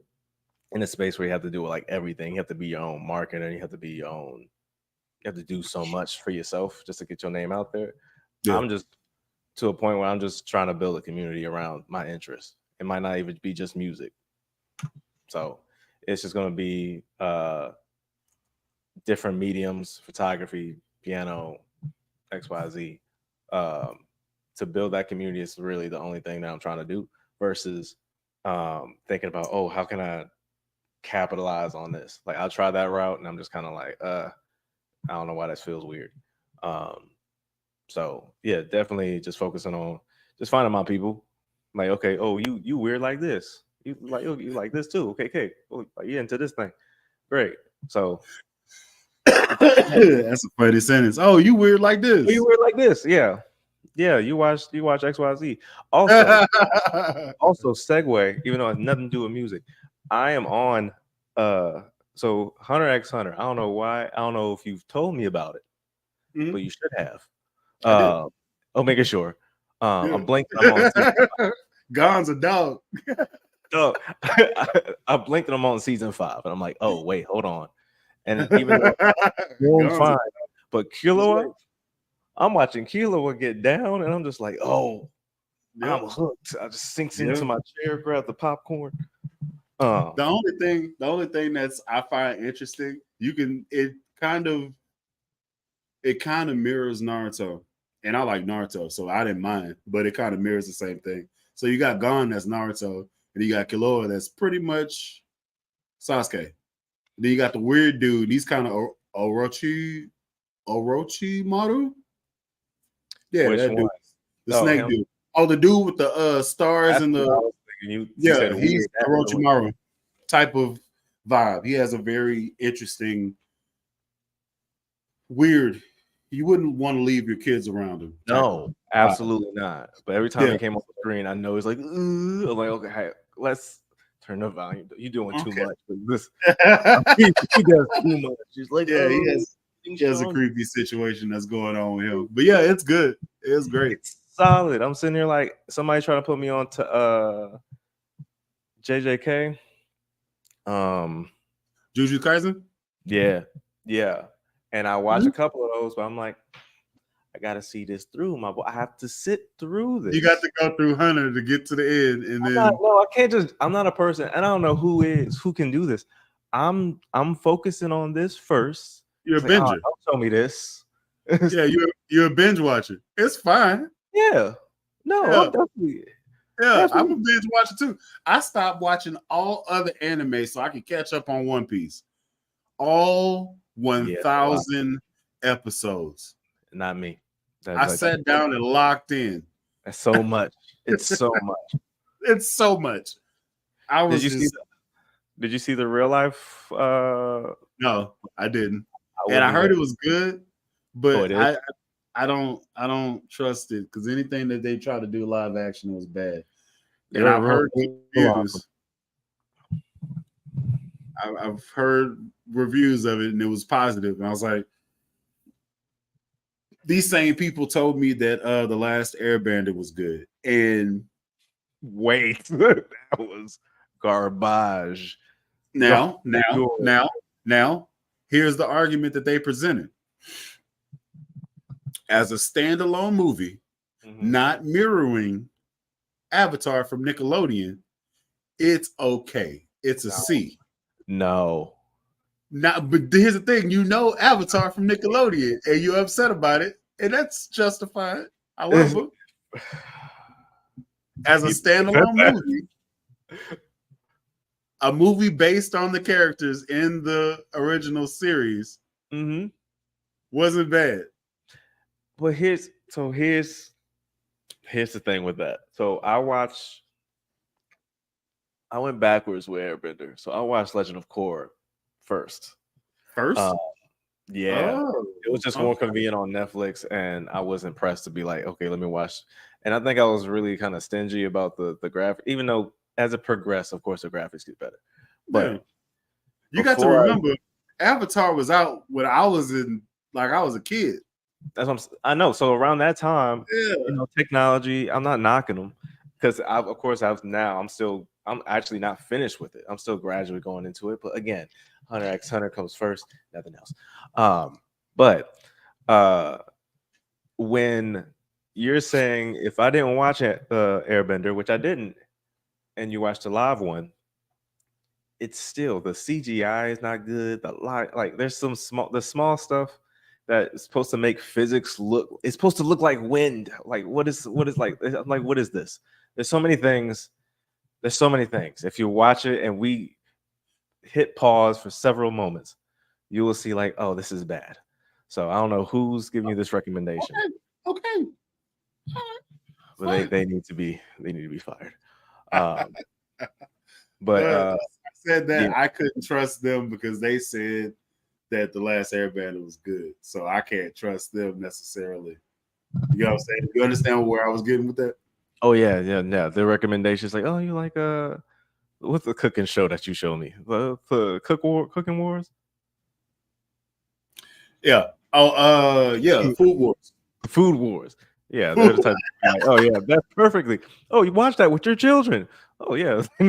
in a space where you have to do like everything. You have to be your own marketer. You have to be your own. You have to do so much for yourself just to get your name out there. yeah. I'm just to a point where I'm just trying to build a community around my interests. It might not even be just music. So it's just going to be different mediums, photography, piano, XYZ. To build that community is really the only thing that I'm trying to do versus thinking about, oh, how can I capitalize on this? Like I'll try that route and I'm just kind of like, I don't know why that feels weird. So yeah, definitely just focusing on just finding my people. Like, okay, oh, you weird like this. You like this too. Okay. Oh, you into this thing. Great. So that's a funny sentence. Oh, you weird like this. oh, you weird like this. Yeah. Yeah, you watch XYZ. Also segue, even though it has nothing to do with music. I am on so Hunter x Hunter. I don't know why. I don't know if you've told me about it, but you should have. I did. Oh, making sure. Yeah. I'm blinking. I'm on season 5. Gon's a dog. Oh, I blinked and I'm on season 5, and I'm like, oh wait, hold on. And even though it's fine, but Killua, I'm watching Killua get down, and I'm just like, oh, I'm hooked. I just sinks into my chair, grab the popcorn. The only thing that's I find interesting, it kind of mirrors Naruto, and I like Naruto, so I didn't mind, but it kind of mirrors the same thing. So you got Gon that's Naruto, and you got Killua that's pretty much Sasuke. Then you got the weird dude. He's kind of Orochimaru. Yeah, Which that one? dude, the snake dude. Oh, the dude with the stars and the he's Orochimaru type of vibe. He has a very interesting weird. You wouldn't want to leave your kids around him. No, absolutely not. But every time Yeah. he came off the screen, I know he's like, I'm like, okay, hey, let's turn the volume. You're doing too much. This he does too much. He's like, yeah, he has a creepy situation that's going on with him. But yeah, it's good. It's great. It's solid. I'm sitting here like somebody trying to put me on to JJK. Jujutsu Kaisen? Yeah. And I watched a couple of those, but I'm like, I gotta see this through, my boy. I have to sit through this. You got to go through Hunter to get to the end, and then I can't just. I'm not a person, and I don't know who can do this. I'm focusing on this first. You're it's a like, binger. don't show me this. Yeah, you're a binge watcher. It's fine. Yeah. No, Yeah. I'm definitely. Yeah, I'm a binge watcher too. I stopped watching all other anime so I could catch up on One Piece. All 1,000 episodes. Not me. I sat down and locked in. That's so much. It's so much. It's so much. Did you see the real life? No, I didn't. And I heard it was good, but I don't trust it because anything that they try to do live action was bad. And I've heard reviews. I've heard reviews of it, and it was positive. And I was like, these same people told me that The Last Airbender was good. And wait, that was garbage. Now, here's the argument that they presented. As a standalone movie, not mirroring Avatar from Nickelodeon, it's okay. It's a C. No. But here's the thing, Avatar from Nickelodeon, and you're upset about it, and that's justified. I love it. As a standalone movie, a movie based on the characters in the original series wasn't bad. But here's the thing with that. So I went backwards with Airbender. So I watched Legend of Korra first. Yeah. It was just more convenient on Netflix, and I was impressed to be like, okay, let me watch. And I think I was really kind of stingy about the graphic, even though as it progressed, of course, the graphics get better. But you got to remember, Avatar was out when I was a kid. That's what I know. So around that time, technology, I'm not knocking them because I'm actually not finished with it. I'm still gradually going into it. But again, Hunter x Hunter comes first, nothing else. But when you're saying if I didn't watch Airbender, which I didn't, and you watched the live one, it's still the CGI is not good. There's some small stuff that is supposed to make physics look. It's supposed to look like wind. Like what is this? There's so many things. If you watch it and we hit pause for several moments, you will see like, oh, this is bad. So I don't know who's giving you this recommendation. Okay. But they need to be fired. But I said that I couldn't trust them because they said that The Last Airbender was good. So I can't trust them necessarily. You know what I'm saying? You understand where I was getting with that? Oh yeah. The recommendation is like, oh, you like what's the cooking show that you showed me? The Cooking Wars? Yeah. Food Wars. Food Wars. Yeah, they're the type of like, oh yeah, that's perfectly. Oh, you watch that with your children. Oh yeah, I'm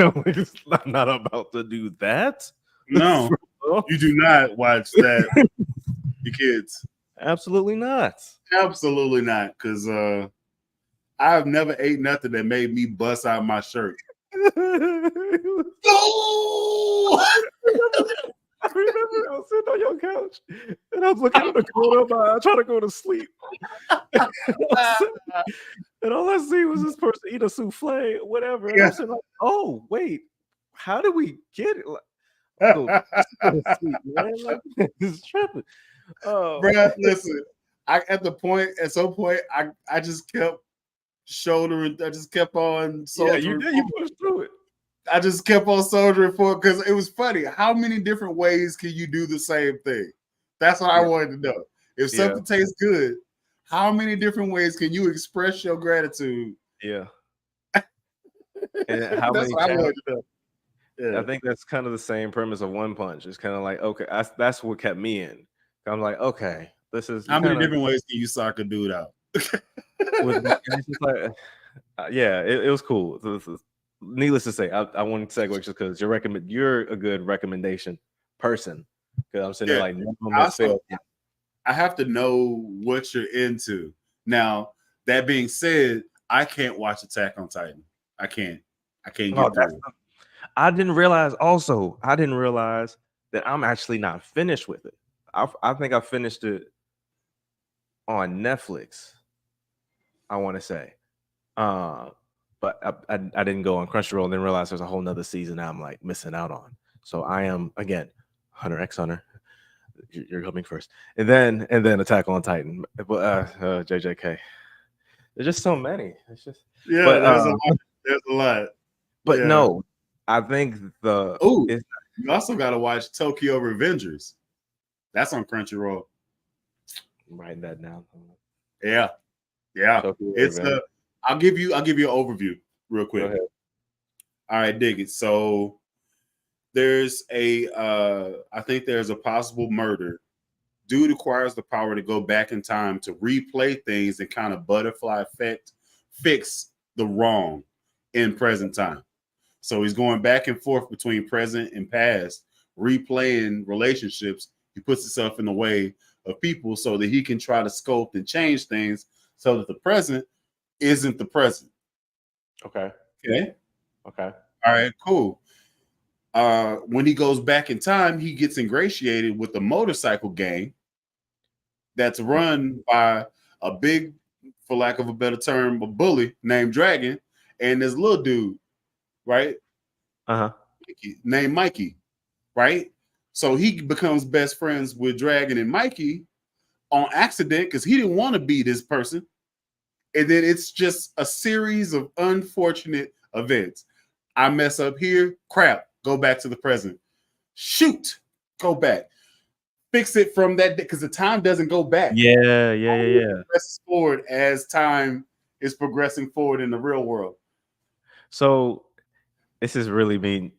not about to do that. No, you do not watch that. Your kids. Absolutely not. Absolutely not. Because I've never ate nothing that made me bust out my shirt. I remember I was sitting on your couch and I was looking at the corner of my eye, trying to go to sleep. And all I see was this person eat a souffle, whatever. And I'm sitting like, oh, wait, how did we get it? This is tripping. Bro, listen, at some point, I just kept shouldering. I just kept on soldiering. Yeah, you pushed through it. I just kept on soldiering for it because it was funny. How many different ways can you do the same thing? That's what I wanted to know. If something tastes good, how many different ways can you express your gratitude? Yeah. And how That's many what I channels? wanted to know. Yeah. I think that's kind of the same premise of One Punch. It's kind of like, okay, that's what kept me in. I'm like, okay, this is How many kind of different ways can you sock a dude out? with, and it's just like, yeah, it was cool. Needless to say, I want to segue just because you're a good recommendation person. Because I'm sitting there like, none of them has failed. I have to know what you're into. Now, that being said, I can't watch Attack on Titan. I can't get through it. I didn't realize that I'm actually not finished with it. I think I finished it on Netflix, I want to say. But I didn't go on Crunchyroll and then realize there's a whole nother season I'm like missing out on. So I am, again, Hunter x Hunter. You're coming first. And then Attack on Titan. But JJK. There's just so many. It's just there's a lot. But no, I think you also got to watch Tokyo Revengers. That's on Crunchyroll. I'm writing that down. Yeah. It's I'll give you an overview real quick. All right, dig it. So there's I think there's a possible murder. Dude acquires the power to go back in time to replay things and kind of butterfly effect fix the wrong in present time. So he's going back and forth between present and past, replaying relationships. He puts himself in the way of people so that he can try to sculpt and change things so that the present isn't the present. Okay. All right, cool. When he goes back in time, he gets ingratiated with the motorcycle gang that's run by a big, for lack of a better term, a bully named Dragon, and this little dude, right? Named Mikey, right? So he becomes best friends with Dragon and Mikey on accident because he didn't want to be this person. And then it's just a series of unfortunate events. I mess up here, crap, go back to the present. Shoot, go back. Fix it from that because the time doesn't go back. Yeah. Progresses forward as time is progressing forward in the real world. So this is really me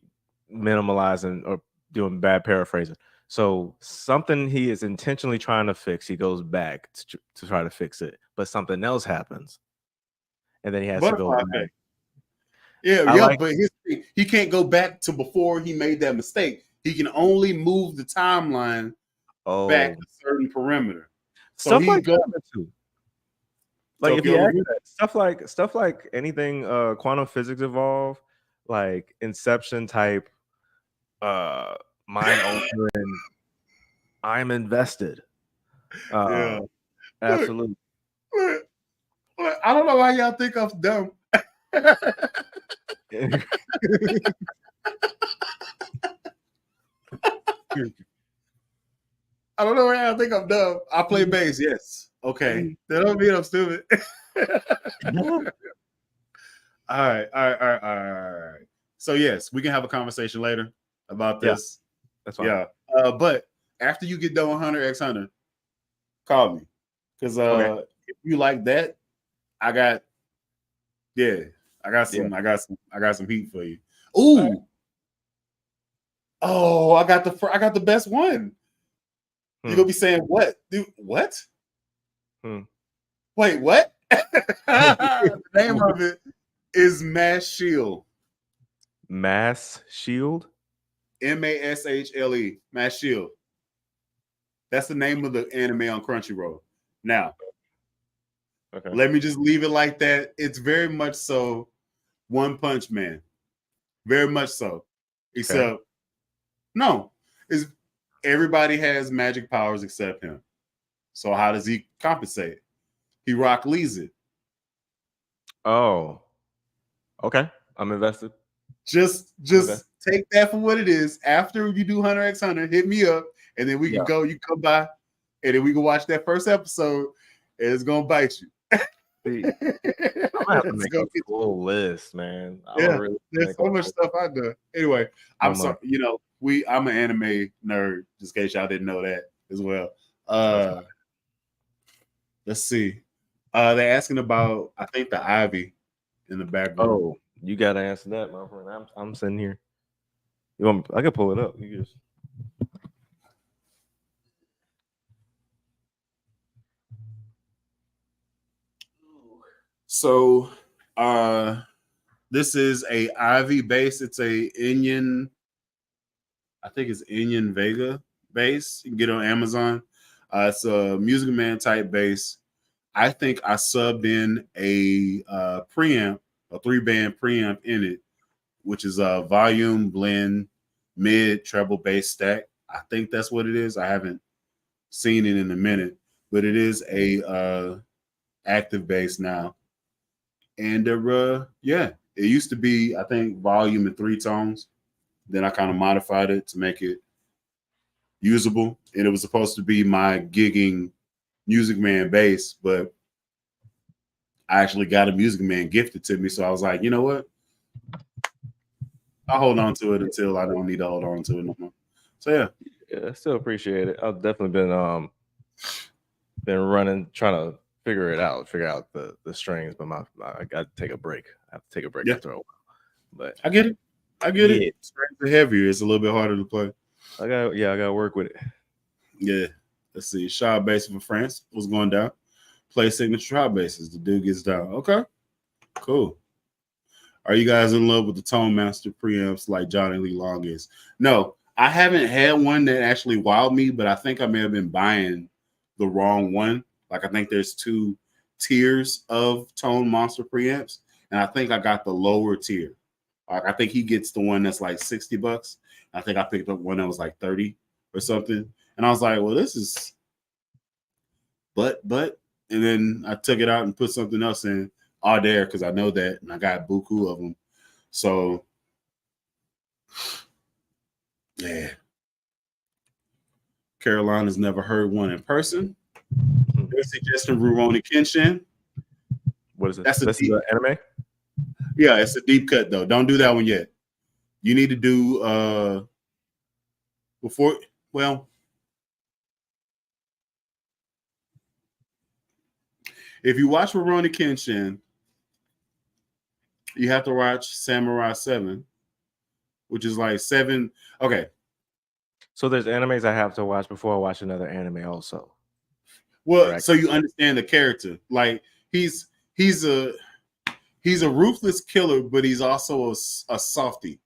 minimalizing or doing bad paraphrasing. So something he is intentionally trying to fix, he goes back to try to fix it, but something else happens, and then he has to go back. But he can't go back to before he made that mistake. He can only move the timeline back a certain perimeter. So stuff like that too. Like if you add that, stuff like anything quantum physics involved, like Inception type, mind altering. I'm invested. Absolutely. Look, I don't know why y'all think I'm dumb. I don't know why y'all think I'm dumb. I play bass, yes. Okay. That don't mean I'm stupid. All right. So yes, we can have a conversation later about this. That's fine. Yeah. But after you get done with Hunter x Hunter, call me. Because if you like that, I got some heat for you. Ooh. Right. Oh, I got the best one. You're gonna be saying what? Dude, what? Wait, what? The name of it is Mass Shield. Mass Shield? MASHLE. Mass Shield. That's the name of the anime on Crunchyroll. Now, let me just leave it like that. It's very much so One Punch Man. Very much so. Except, no. Everybody has magic powers except him. So how does he compensate? He Rock Lee's it. Oh. Okay. I'm invested. Just take that for what it is. After you do Hunter x Hunter, hit me up, and then we can go. You come by, and then we can watch that first episode, and it's gonna bite you. I'm gonna have to make a full list, man. There's so much stuff I do. Anyway, I'm sorry. You know, I'm an anime nerd. Just in case y'all didn't know that as well. Let's see. They're asking about, I think, the ivy in the background. Oh, you gotta answer that, my friend. I'm sitting here. You want me, I can pull it up. You just So, this is a ivy base. It's a Indian, I think it's Indian Vega bass. You can get it on Amazon. It's a Music Man type bass. I think I subbed in a preamp, a 3-band preamp in it, which is a volume blend mid treble bass stack. I think that's what it is. I haven't seen it in a minute, but it is a active bass now. And yeah, it used to be, I think, volume and 3 tones. Then I kind of modified it to make it usable, and it was supposed to be my gigging Music Man bass, but I actually got a Music Man gifted to me, so I was like, you know what? I'll hold on to it until I don't need to hold on to it no more. So yeah, I still appreciate it. I've definitely been running, trying to figure out the strings, but I got to take a break. I have to take a break after a while. But I get it. Yeah. Strings are heavier. It's a little bit harder to play. I got to work with it. Yeah. Let's see. Shaw bass for France was going down. Play signature trial basses. The dude gets down. Okay. Cool. Are you guys in love with the Tone Master preamps like Johnny Lee Long is? No, I haven't had one that actually wowed me, but I think I may have been buying the wrong one. Like, I think there's 2 tiers of Tone Monster preamps, and I think I got the lower tier. Like, I think he gets the one that's like $60. I think I picked up one that was like 30 or something. And I was like, well, this is but, and then I took it out and put something else in all there because I know that, and I got buku of them. So, yeah. Carolina's never heard one in person. They're suggesting Rurouni Kenshin. What is it? That's This is an anime? Yeah, it's a deep cut though. Don't do that one yet. You need to do before. Well, if you watch Rurouni Kenshin, you have to watch Samurai 7, which is like 7. Okay. So there's animes I have to watch before I watch another anime also. Well, Correct. so you understand the character. Like he's a ruthless killer, but he's also a softie.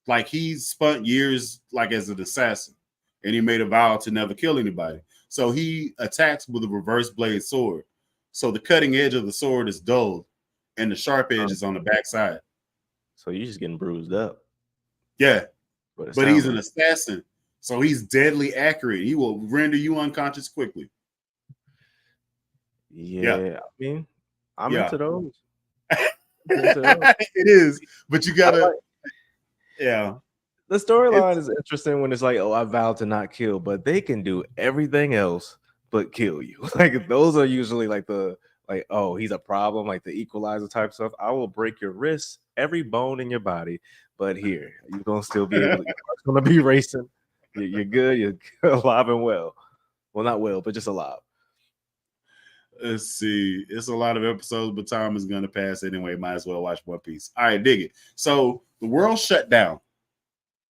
Like he spent years like as an assassin, and he made a vow to never kill anybody. So he attacks with a reverse blade sword. So the cutting edge of the sword is dulled, and the sharp edge is on the backside. So you're just getting bruised up. Yeah, but he's an assassin, so he's deadly accurate. He will render you unconscious quickly. Yeah. I mean, I'm into those. It is, but you gotta. Yeah. The storyline is interesting when it's like, oh, I vowed to not kill, but they can do everything else but kill you. Like those are usually like oh, he's a problem, like the equalizer type stuff. I will break your wrists, every bone in your body, but here you're gonna still be able to. It's gonna be racing. You're good. You're alive and well. Well, not well, but just alive. Let's see. It's a lot of episodes, but time is going to pass anyway. Might as well watch One Piece. All right, dig it. So the world shut down.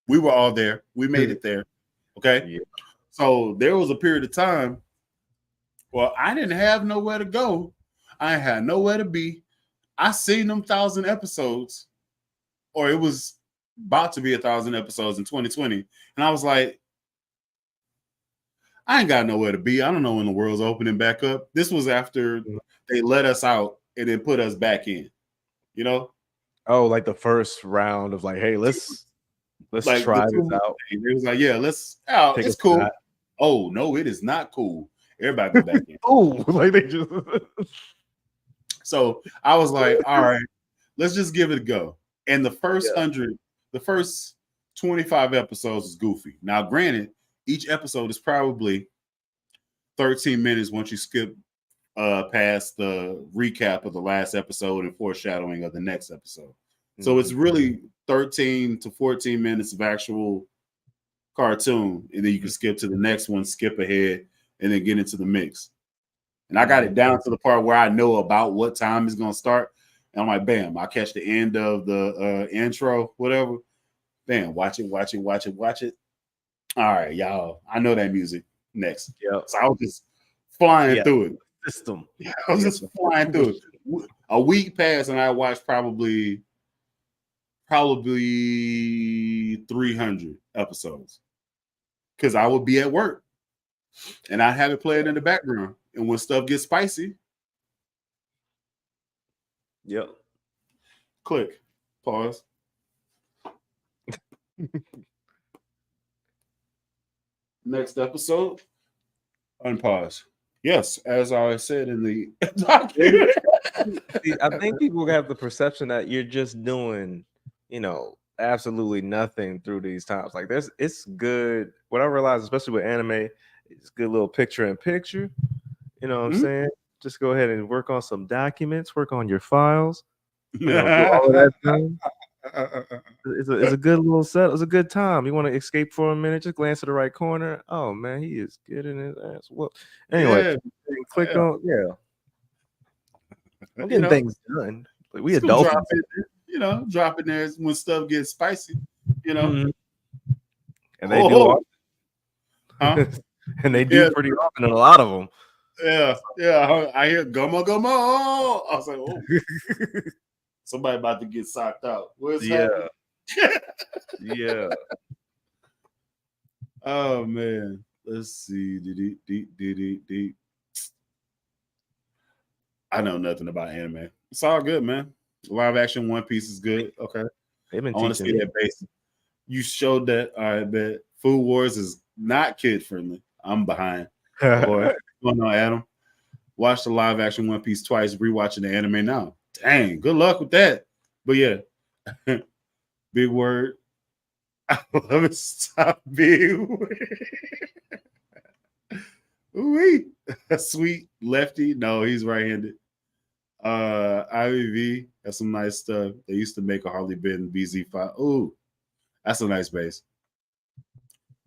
We were all there. We made it there. Okay. Yeah. So there was a period of time. Well, I didn't have nowhere to go. I had nowhere to be. I seen them 1,000 episodes, or it was about to be 1,000 episodes in 2020. And I was like, I ain't got nowhere to be. I don't know when the world's opening back up. This was after they let us out and then put us back in, you know? Oh, like the first round of like, hey, let's like try this out. It was like, yeah, it's cool. Shot. Oh, no, it is not cool. Everybody go back in. Oh, like they just. So I was like, all right, let's just give it a go. And the first 25 episodes is goofy. Now, granted, each episode is probably 13 minutes once you skip past the recap of the last episode and foreshadowing of the next episode. So it's really 13 to 14 minutes of actual cartoon, and then you can skip to the next one, skip ahead, and then get into the mix. And I got it down to the part where I know about what time it's gonna start. And I'm like, bam, I catch the end of the intro, whatever. Bam, watch it. All right, y'all. I know that music. Next. Yep. So I was just flying through it. System. I was just flying through it. A week passed and I watched probably 300 episodes. Because I would be at work and I have it playing in the background. And when stuff gets spicy, Yep. click, pause. Next episode, unpause. Yes, as I said in the document. See, I think people have the perception that you're just doing, absolutely nothing through these times. Like it's good. What I realize, especially with anime, it's good little picture in picture. You know what I'm saying? Just go ahead and work on some documents, work on your files. Do all of that thing. It's a good little set. It's a good time. You want to escape for a minute, just glance to the right corner. Oh man, he is getting his ass. Well, anyway, click on I'm getting things done. Like, we adults, drop in there when stuff gets spicy. And they do, huh? And they do pretty often in a lot of them. Yeah. I hear gummo. I was like, oh, somebody about to get socked out. Where's happening? Yeah. Oh man, let's see. I know nothing about anime. It's all good, man. Live action One Piece is good. Okay, I want to see that basic. You showed that. I bet Food Wars is not kid friendly. I'm behind. Boy, what's going on, Adam? Watched the live action One Piece twice. Rewatching the anime now. Dang, good luck with that. But yeah, big word. I love it. Stop big word. Ooh, sweet lefty. No, he's right-handed. IVV. That's some nice stuff. They used to make a Harley Benton BZ5. Ooh, that's a nice bass.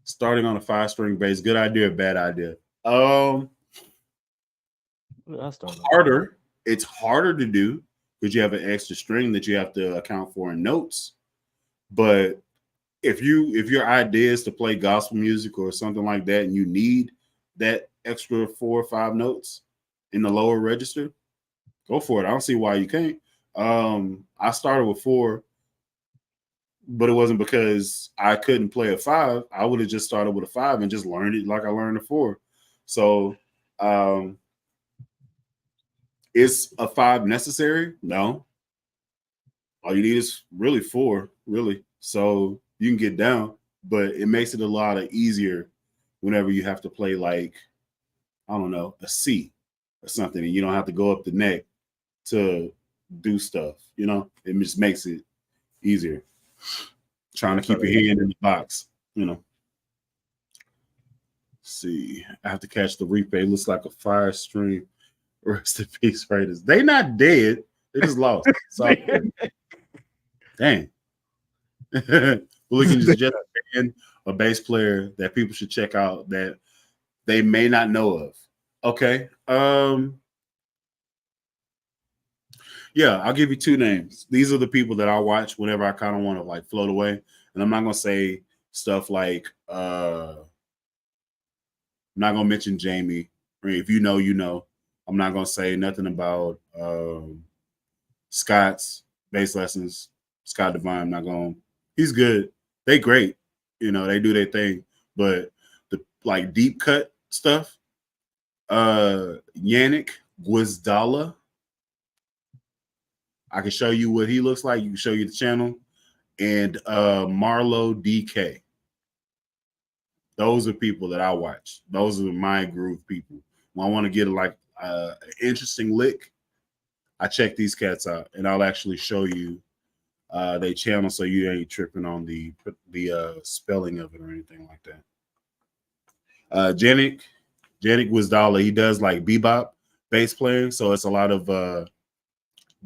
Starting on a 5-string bass. Good idea, bad idea. Harder. It's harder to do because you have an extra string that you have to account for in notes. But if your idea is to play gospel music or something like that, and you need that extra 4 or 5 notes in the lower register, go for it. I don't see why you can't. I started with 4, but it wasn't because I couldn't play a 5. I would have just started with a 5 and just learned it like I learned a 4. So is a 5 necessary? No. All you need is really 4, really. So you can get down, but it makes it a lot easier whenever you have to play, like, I don't know, a C or something, and you don't have to go up the neck to do stuff. It just makes it easier. Trying to keep your hand in the box. Let's see. I have to catch the replay. Looks like a fire stream. Rest in peace, Raiders. They not dead. They just lost. Dang. Willikins is just a bass player that people should check out that they may not know of. Okay. Yeah, I'll give you 2 names. These are the people that I watch whenever I kind of want to like float away. And I'm not gonna say stuff like I'm not gonna mention Jamie. I mean, if you know, you know. I'm not gonna say nothing about Scott's bass lessons. Scott Devine, I'm not going. He's good. They great. They do their thing. But the like deep cut stuff, Yannick Guizdala. I can show you what he looks like. You can show you the channel. And Marlo DK. Those are people that I watch. Those are my groove people. When I want to get like an interesting lick, I check these cats out, and I'll actually show you their channel so you ain't tripping on the spelling of it or anything like that. Janik Wizdala, he does like bebop bass playing, so it's a lot of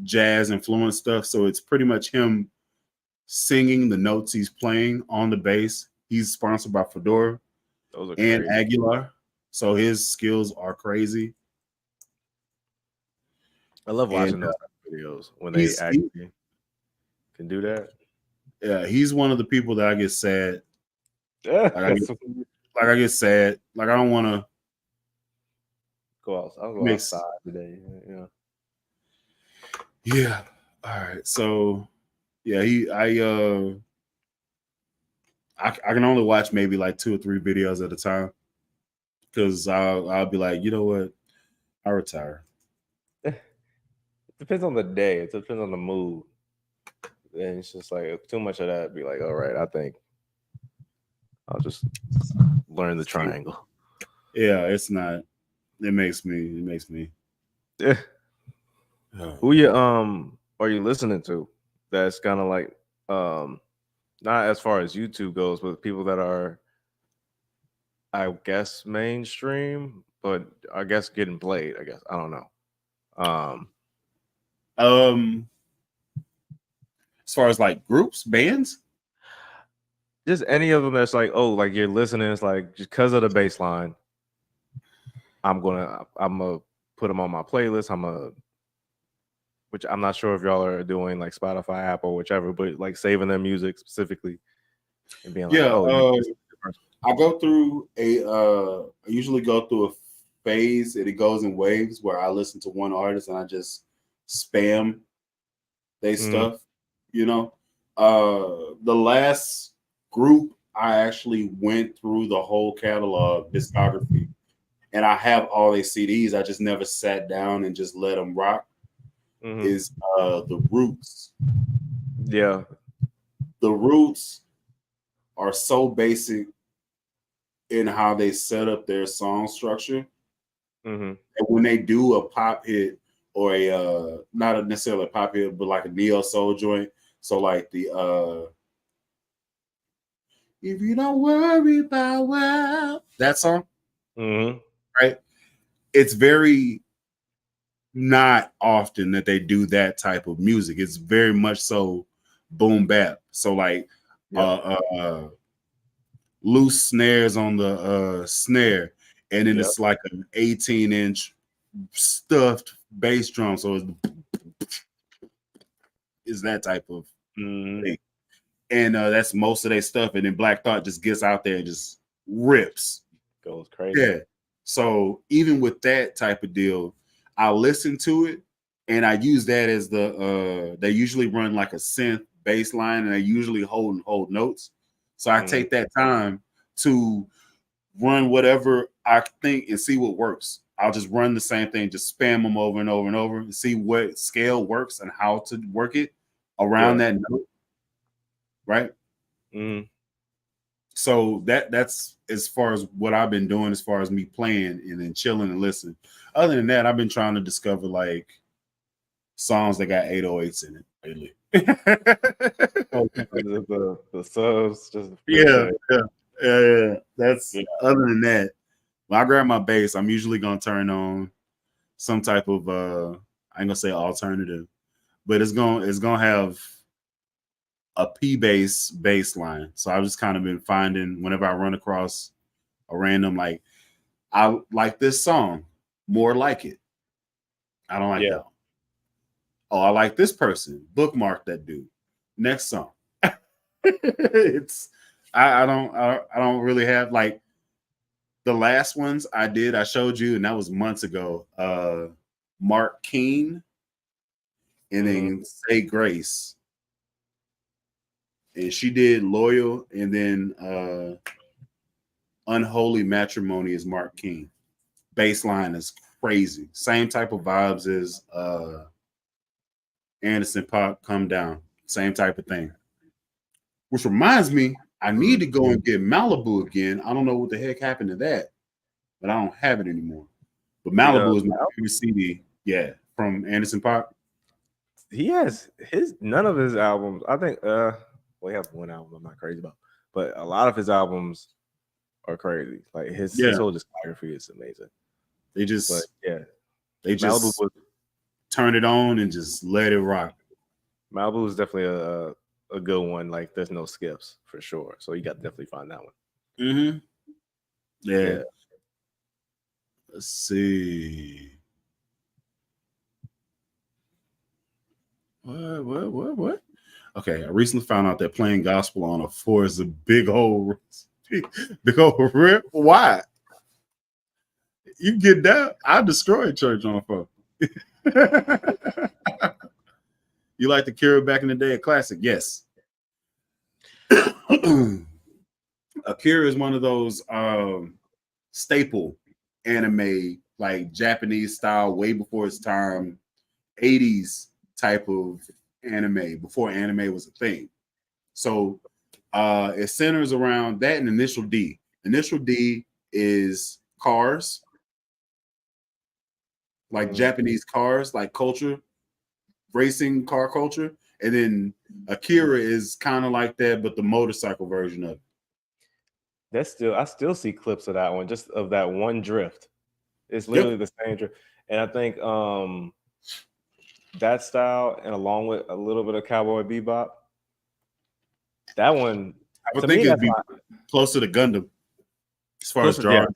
jazz influence stuff. So it's pretty much him singing the notes he's playing on the bass. He's sponsored by Fedora and Aguilar, so his skills are crazy. I love watching And those type of videos when they he's he, actually can do that. yeah, he's one of the people that I get sad. Yeah, Like I get sad. Like I don't want to I'll go mix. outside today. Yeah. Yeah. All right. So yeah, I can only watch maybe like 2 or 3 videos at a time because I'll be like, you know what, I retire. It depends on the day. It depends on the mood. And it's just like too much of that. Be like, all right, I think I'll just learn the triangle. Yeah, it's not. It makes me. Yeah. Who you are you listening to? That's kind of like not as far as YouTube goes, but people that are, I guess, mainstream, but I guess getting played. I guess I don't know. Um, as far as like groups, bands, Just any of them that's like, oh, like you're listening. It's like just because of the bass line, I'm gonna put them on my playlist. Which I'm not sure if y'all are doing like Spotify, Apple, whichever, but like saving their music specifically and being like, yeah. oh, I go through I usually go through a phase, and it goes in waves where I listen to one artist and I just spam they stuff. You know, the last group I actually went through the whole catalog discography, and I have all their CDs. I just never sat down and just let them rock. Is the Roots. Yeah. The Roots are so basic in how they set up their song structure. And when they do a pop hit or a not necessarily a pop hit, but like a neo soul joint, so like the if you don't worry about well, that song, right? It's very not often that they do that type of music. It's very much so boom bap. So like loose snares on the snare, and then it's like an 18-inch stuffed bass drum. So it's that type of thing. And that's most of their stuff. And then Black Thought just gets out there and just rips. Goes crazy. Yeah. So even with that type of deal, I listen to it and I use that as the they usually run like a synth bass line, and they usually hold notes. So I take that time to run whatever I think and see what works. I'll just run the same thing, just spam them over and over and over and see what scale works and how to work it around that note. Right. So that's as far as what I've been doing as far as me playing and then chilling and listening. Other than that, I've been trying to discover like songs that got 808s in it lately. the subs just yeah. That's other than that. When I grab my bass, I'm usually gonna turn on some type of I ain't gonna say alternative, but it's gonna have a P bass line. So I've just kind of been finding whenever I run across a random like I like this song, more like it. I don't like that one. Oh, I like this person. Bookmark that dude. Next song. It's I don't really have like the last ones I did, I showed you, and that was months ago. Mark Keene and then Say Grace. And she did Loyal, and then Unholy Matrimony is Mark Keene. Baseline is crazy. Same type of vibes as Anderson Pop Come Down. Same type of thing. Which reminds me, I need to go and get Malibu again. I don't know what the heck happened to that, but I don't have it anymore. But Malibu is my favorite CD. Yeah, from Anderson Pop. He has none of his albums. I think we have one album I'm not crazy about, but a lot of his albums are crazy. Like his whole discography is amazing. They just turn it on and just let it rock. Malibu is definitely a good one. Like there's no skips for sure. So you got to definitely find that one. Yeah. Let's see. What? Okay, I recently found out that playing gospel on a 4 is a big old rip. Why? You get that? I destroyed church on a 4. You like the Cure back in the day, a classic? Yes. Akira is one of those staple anime, like Japanese style, way before its time, 80s type of anime, before anime was a thing. So it centers around that and Initial D. Initial D is cars, like Japanese cars, like culture, racing car culture. And then Akira is kind of like that, but the motorcycle version of it. I still see clips of that one, just of that one drift. It's Yep. literally the same drift. And I think that style, and along with a little bit of Cowboy Bebop, that one, I would to think me, it'd that's be closer to Gundam as far as closer.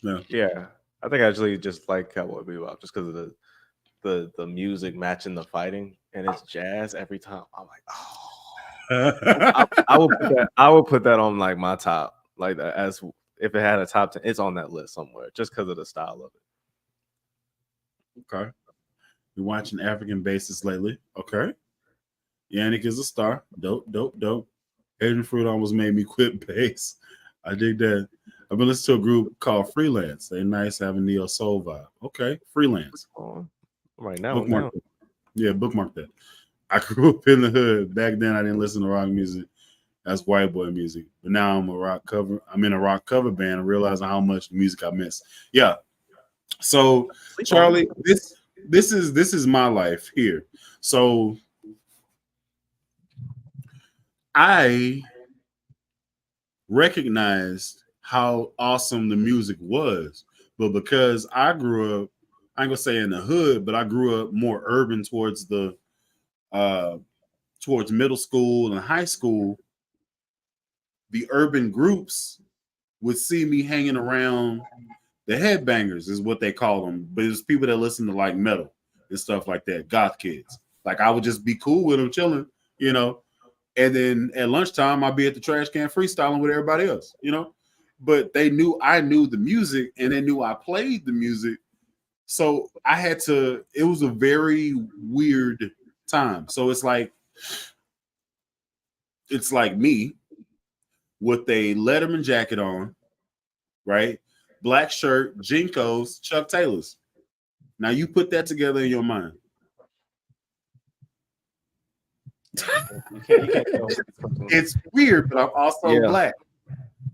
drawing. Yeah, I think I actually just like Cowboy Bebop just because of the music matching the fighting, and it's jazz every time. I'm like, oh, I would put that on like my top, like as if it had a top 10, it's on that list somewhere just because of the style of it. Okay. Been watching African bases lately. Okay. Yannick is a star. Dope. Asian Fruit almost made me quit bass. I dig that. I've been listening to a group called Freelance. They nice, have a neo soul vibe. Okay. Freelance. Right now. Bookmark that. Yeah, bookmark that. I grew up in the hood. Back then I didn't listen to rock music. That's white boy music. But now I'm in a rock cover band and realizing how much music I miss. Yeah. So Charlie, this is my life here. So I recognized how awesome the music was, but because I grew up, I ain't gonna say in the hood, but I grew up more urban towards the towards middle school and high school. The urban groups would see me hanging around the headbangers, is what they call them, but it's people that listen to like metal and stuff like that, goth kids. Like I would just be cool with them, chilling, you know. And then at lunchtime, I'd be at the trash can freestyling with everybody else, you know. But they knew I knew the music and they knew I played the music. So I had to, it was a very weird time. So it's like me with a Letterman jacket on, right? Black shirt, Jinkos, Chuck Taylors. Now you put that together in your mind. You can't It's weird, but I'm also black.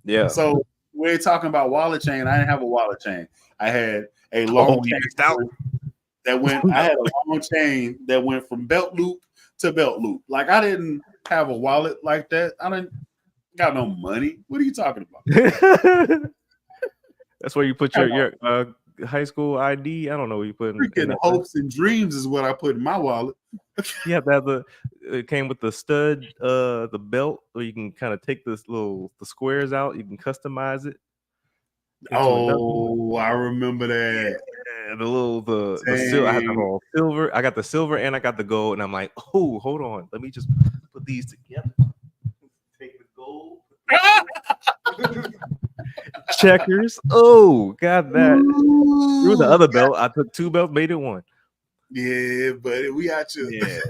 Yeah. So we're talking about wallet chain. I didn't have a wallet chain. I had a long chain that went. I had a long chain that went from belt loop to belt loop. Like I didn't have a wallet like that. I didn't got no money. What are you talking about? That's where you put your high school ID. I don't know what you put in hopes and dreams is what I put in my wallet. Yeah, that it came with the stud, the belt, where you can kind of take the squares out. You can customize it. Oh, I remember that. Yeah, I had the whole silver. I got the silver and I got the gold, and I'm like, oh, hold on, let me just put these together. Take the gold. Checkers. Oh, got that. Through the other belt, I took 2 belts, made it 1. Yeah, but we got you. Yeah.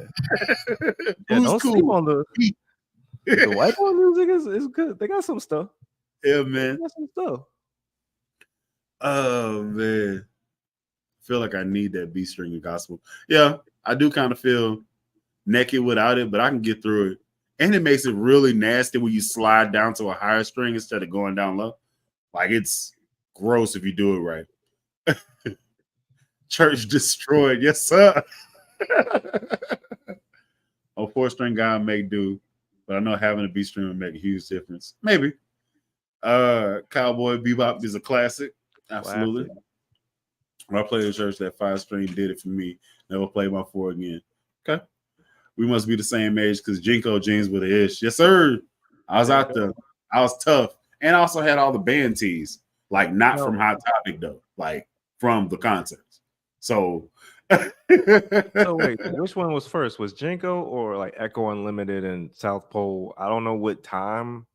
Don't sleep on the white boy music is good. They got some stuff. Yeah, man. They got some stuff. Oh man. I feel like I need that B string in gospel. Yeah, I do kind of feel naked without it, but I can get through it. And it makes it really nasty when you slide down to a higher string instead of going down low. Like it's gross if you do it right. Church destroyed. Yes, sir. A 4-string guy may do, but I know having a B string would make a huge difference. Maybe. Cowboy Bebop is a classic. Absolutely. When I played in church, that 5-string did it for me. Never played my 4 again. Okay. We must be the same age because Jinko jeans with a ish. Yes, sir. I was out there. I was tough. And I also had all the band tees. Like not from Hot Topic though. Like from the concerts. So So wait, which one was first? Was Jinko or like Echo Unlimited and South Pole? I don't know what time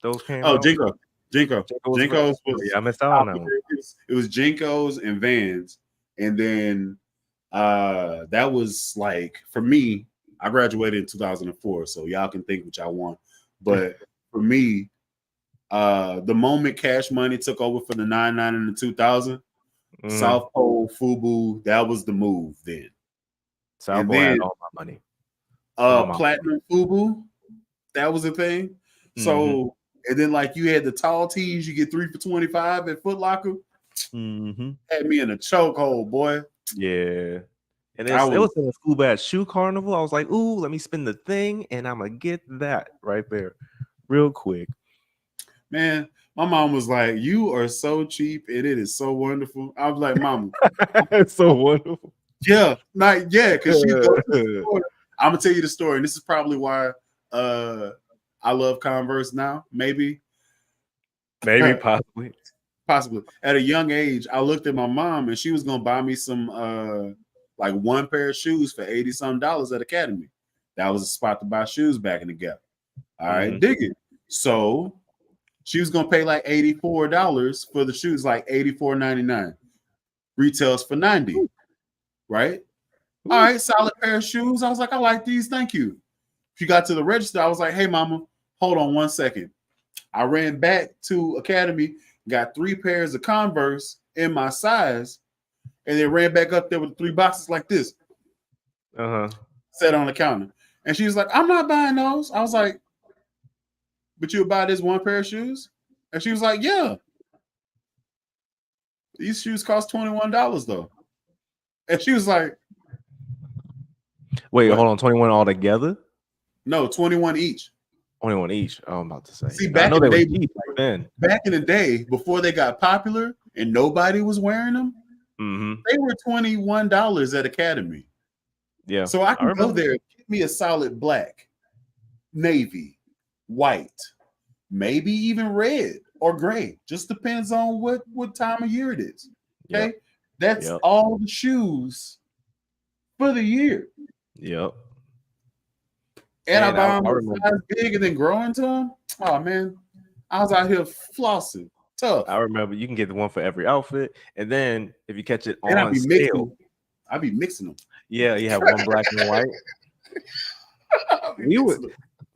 those came Oh, out. Jinko. Jinko. Jinko was first. Jinko's Oh, was yeah, I missed out on that one. popular. It was Jinko's and Vans. And then that was like for me, I graduated in 2004, so y'all can think what y'all want. But for me, the moment Cash Money took over for the 99 and the 2000, South Pole, Fubu, that was the move then. South And Pole had then all my money. All my Platinum Fubu, that was a thing. So and then like you had the tall tees, you get 3 for $25 at Foot Locker. Had me in a chokehold, boy. Yeah. And it was in a school bad shoe carnival. I was like, ooh, let me spin the thing and I'm gonna get that right there real quick. Man, my mom was like, "You are so cheap and it is so wonderful." I was like, "Mama, it's so wonderful." Yeah, not yeah, because she goes to the store. I'm gonna tell you the story, and this is probably why I love Converse now. Maybe possibly. At a young age, I looked at my mom and she was gonna buy me some like one pair of shoes for $80 some at Academy. That was a spot to buy shoes back in the gap. All right, dig it. So she was gonna pay like $84 for the shoes, like $84.99. Retails for $90, right? All right, solid pair of shoes. I was like, I like these. Thank you. She got to the register. I was like, hey, mama, hold on 1 second. I ran back to Academy, got 3 pairs of Converse in my size, and then ran back up there with 3 boxes like this. Sat on the counter. And she was like, I'm not buying those. I was like, but you'll buy this one pair of shoes? And she was like, yeah. These shoes cost $21 though. And she was like, wait, hold on, 21 altogether? No, 21 each. 21 each. Oh, I'm about to say. See, I know they were cheap back then. Back in the day, before they got popular and nobody was wearing them, they were $21 at Academy. Yeah. So I can go there, get me a solid black, navy, white, maybe even red or gray. Just depends on what time of year it is. Okay. Yep. That's all the shoes for the year. Yep. And I buy them size big and then grow into them. Oh man, I was out here flossing. Tough. I remember you can get the one for every outfit, and then if you catch it on sale, I'd be mixing them. Yeah, you have one black and white.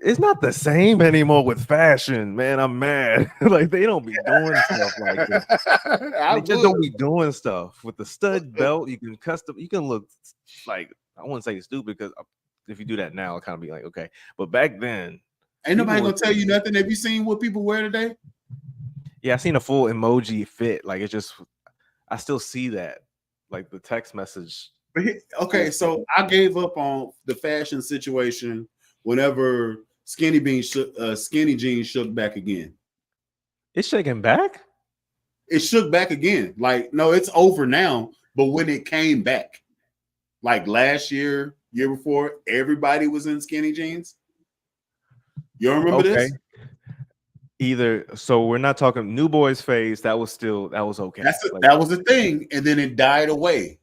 It's not the same anymore with fashion, man. I'm mad. Like they don't be doing stuff like this. They just don't be doing stuff with the stud belt. You can custom. You can look like I wouldn't say stupid because if you do that now, it'll kind of be like okay. But back then, ain't nobody gonna tell you nothing. Have you seen what people wear today? Yeah, I seen a full emoji fit. Like it's just, I still see that, like the text message. Okay, so I gave up on the fashion situation whenever skinny jeans shook back again. It's shaking back? It shook back again. Like, no, it's over now. But when it came back, like last year, year before, everybody was in skinny jeans. You remember this? Either so we're not talking new boys phase. That was okay. That was a thing, and then it died away.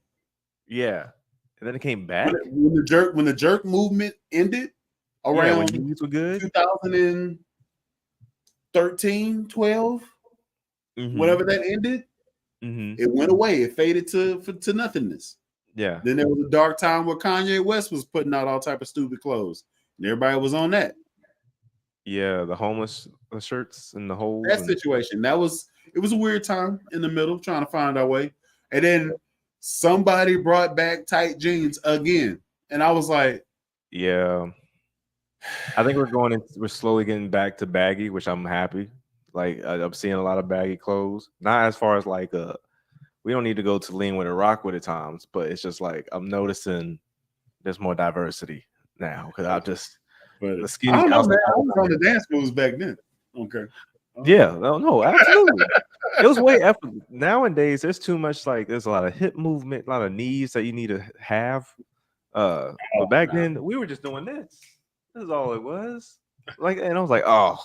Yeah, and then it came back when the jerk movement ended around when were good 2013, 12, whenever that ended, it went away. It faded to nothingness. Yeah. Then there was a dark time where Kanye West was putting out all type of stupid clothes, and everybody was on that. Yeah, the homeless shirts and the whole situation. It was a weird time in the middle trying to find our way. And then somebody brought back tight jeans again. And I was like, yeah. I think we're slowly getting back to baggy, which I'm happy. Like I'm seeing a lot of baggy clothes. Not as far as like we don't need to go to lean with it, rock with it times, but it's just like I'm noticing there's more diversity now because the skinny. I don't know, man. I was on the dance moves back then. Okay. Yeah, no, absolutely. It was way after. Nowadays, there's too much. Like, there's a lot of hip movement, a lot of knees that you need to have. But back then, we were just doing this. This is all it was. Like, and I was like, oh,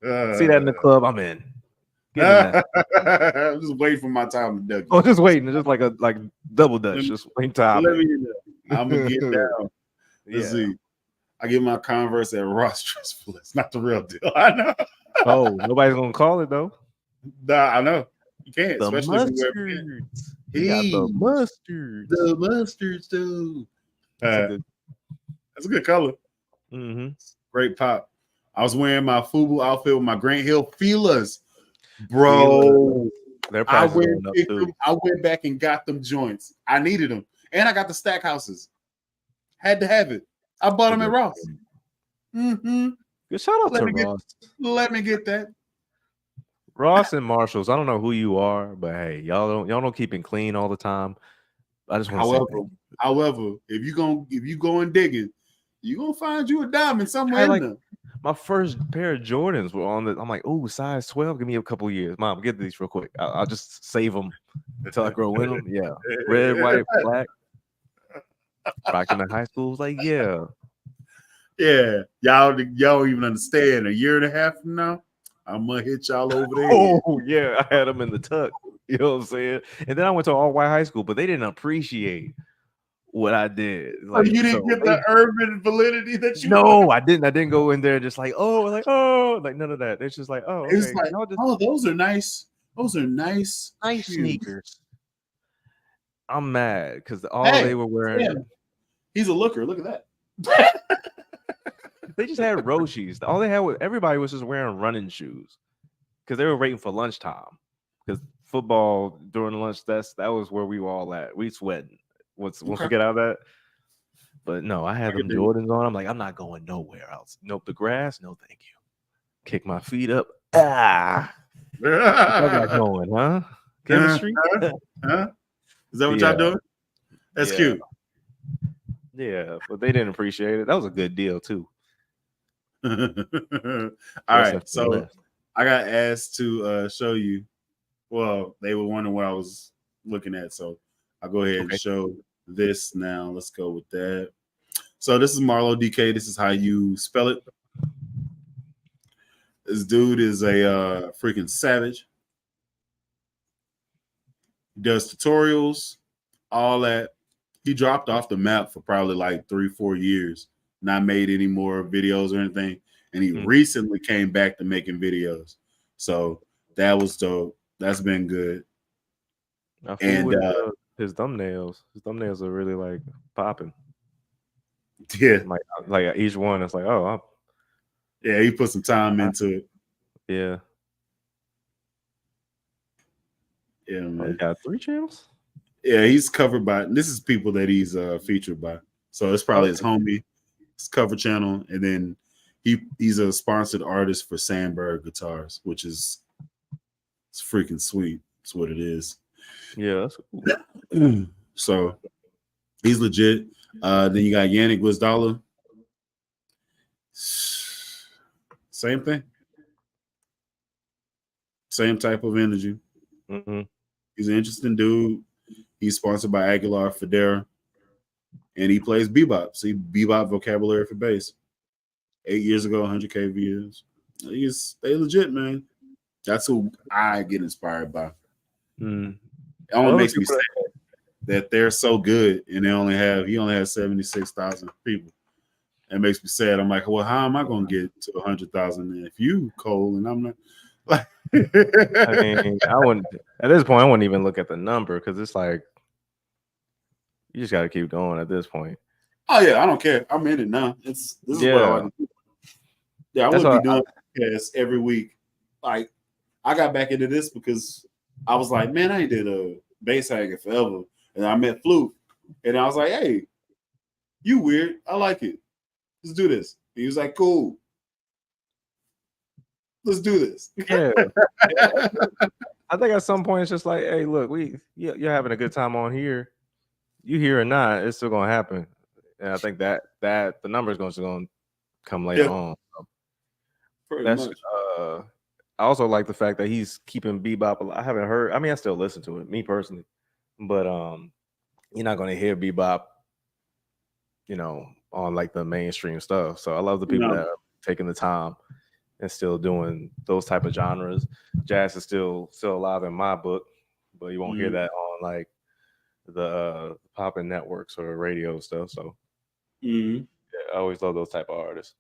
see that in the club, I'm in. Get in that. I'm just waiting for my time to duck. Oh, just waiting. Just like a double dutch. Let me, Just waiting to hop let in. me in there. I'm gonna get down. Let's Yeah. see. I get my Converse at Ross Dressful. It's not the real deal. I know. Oh, nobody's gonna call it though. Nah, I know. You can't, The especially if you wear mustards. He got the mustards. the mustards too. That's That's a good color. Mm-hmm. Great pop. I was wearing my FUBU outfit with my Grant Hill feelers, bro. Their price is going up too. I went back and got them joints. I needed them, and I got the stack houses. Had to have it. I bought them at Ross. Mm-hmm. Good shout out to Ross. Let me get that. Ross and Marshalls. I don't know who you are, but hey, y'all don't keep it clean all the time. I just want to say. However, if you going digging, you gonna find you a diamond somewhere in there. My first pair of Jordans were on the. I'm like, oh, size 12. Give me a couple years, Mom. Get these real quick. I'll just save them until I grow in them. Yeah, red, white, black. Rocking the high school was like, yeah. Y'all don't even understand. A year and a half from now, I'm gonna hit y'all over there. Oh yeah, I had them in the tuck. You know what I'm saying? And then I went to all white high school, but they didn't appreciate what I did. Like, you didn't get the urban validity that you. No, I didn't. I didn't go in there just like none of that. It's just like, oh, okay. It's like, those are nice. Those are nice sneakers. I'm mad because they were wearing. Yeah. He's a looker. Look at that. They just had Roshis. All they had everybody was just wearing running shoes because they were waiting for lunchtime. Because football during lunch, that was where we were all at. We sweating. Once we get out of that. But no, I had them Jordans on. I'm like, I'm not going nowhere else. Nope, the grass. No, thank you. Kick my feet up. I got going, huh? Chemistry. Is that what y'all doing? That's cute. Yeah, but they didn't appreciate it. That was a good deal too. All right, so I got asked to show you. Well, they were wondering what I was looking at, so I'll go ahead and show this now. Let's go with that. So this is Marlo DK. This is how you spell it. This dude is a freaking savage. He does tutorials, all that. He dropped off the map for probably like 3-4 years, not made any more videos or anything. And he recently came back to making videos. So that was dope. That's been good. And his thumbnails are really like popping. Yeah. Like each one, it's like, yeah, he put some time into it. Yeah. Yeah, man. He got 3 channels? Yeah, he's covered by, this is people that he's featured by. So it's probably his homie, his cover channel, and then he's a sponsored artist for Sandberg Guitars, which is it's freaking sweet. That's what it is. Yeah, that's cool. So he's legit. Then you got Yannick Gwizdala. Same thing. Same type of energy. Mm-hmm. He's an interesting dude. He's sponsored by Aguilar Federa, and he plays bebop. See, bebop vocabulary for bass. 8 years ago, 100K views. They legit, man. That's who I get inspired by. It only makes me sad that they're so good, and he only has 76,000 people. It makes me sad. I'm like, well, how am I going to get to 100,000 if you Cole and I'm not? Like, I mean, I wouldn't. At this point, I wouldn't even look at the number because it's like you just got to keep going at this point. Oh yeah, I don't care. I'm in it now. This is what I want to do. Yeah, I wouldn't be doing podcasts every week. Like, I got back into this because I was like, man, I ain't did a bass hagger forever, and I met Fluke, and I was like, hey, you weird. I like it. Let's do this. And he was like, cool. Let's do this. Yeah. I think at some point it's just like, hey, look, you're having a good time on here. You here or not, it's still gonna happen. And I think that the number is going to come later on. So I also like the fact that he's keeping bebop alive. I haven't heard. I mean, I still listen to it, me personally, but you're not going to hear bebop, on like the mainstream stuff. So I love the people that are taking the time and still doing those type of genres. Jazz is still alive in my book, but you won't hear that on like the poppin' networks or radio stuff. So yeah, I always love those type of artists.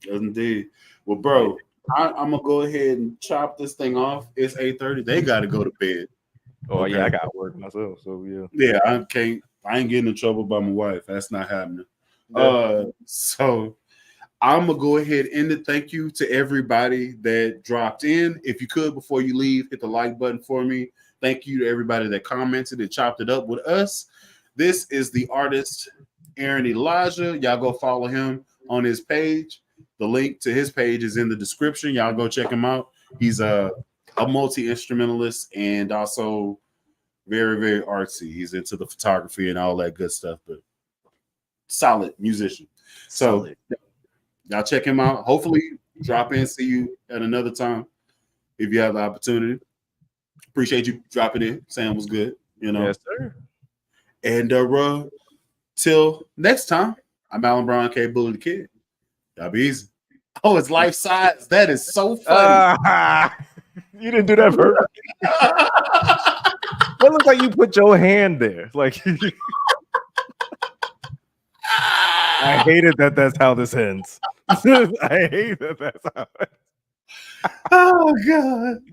Indeed. Well, bro, I'm gonna go ahead and chop this thing off. It's 8:30. They got to go to bed. Oh yeah, Okay. I got work myself, so yeah. Yeah, I can't. I ain't getting in trouble by my wife. That's not happening. Yeah. So I'm gonna go ahead and end it. Thank you to everybody that dropped in. If you could, before you leave, hit the like button for me. Thank you to everybody that commented and chopped it up with us. This is the artist ErinElijah. Y'all go follow him on his page. The link to his page is in the description. Y'all go check him out. He's a multi-instrumentalist and also very, very artsy. He's into the photography and all that good stuff, but solid musician. So y'all check him out. Hopefully drop in, see you at another time if you have the opportunity. Appreciate you dropping in. Sam was good, you know. Yes, sir. And till next time, I'm Alan Brown K. Bully the Kid. Y'all be easy. Oh, it's life size. That is so funny. You didn't do that perfect. That looks like you put your hand there. Like I hated that that's how this ends. I hate that that's how it ends. Oh God.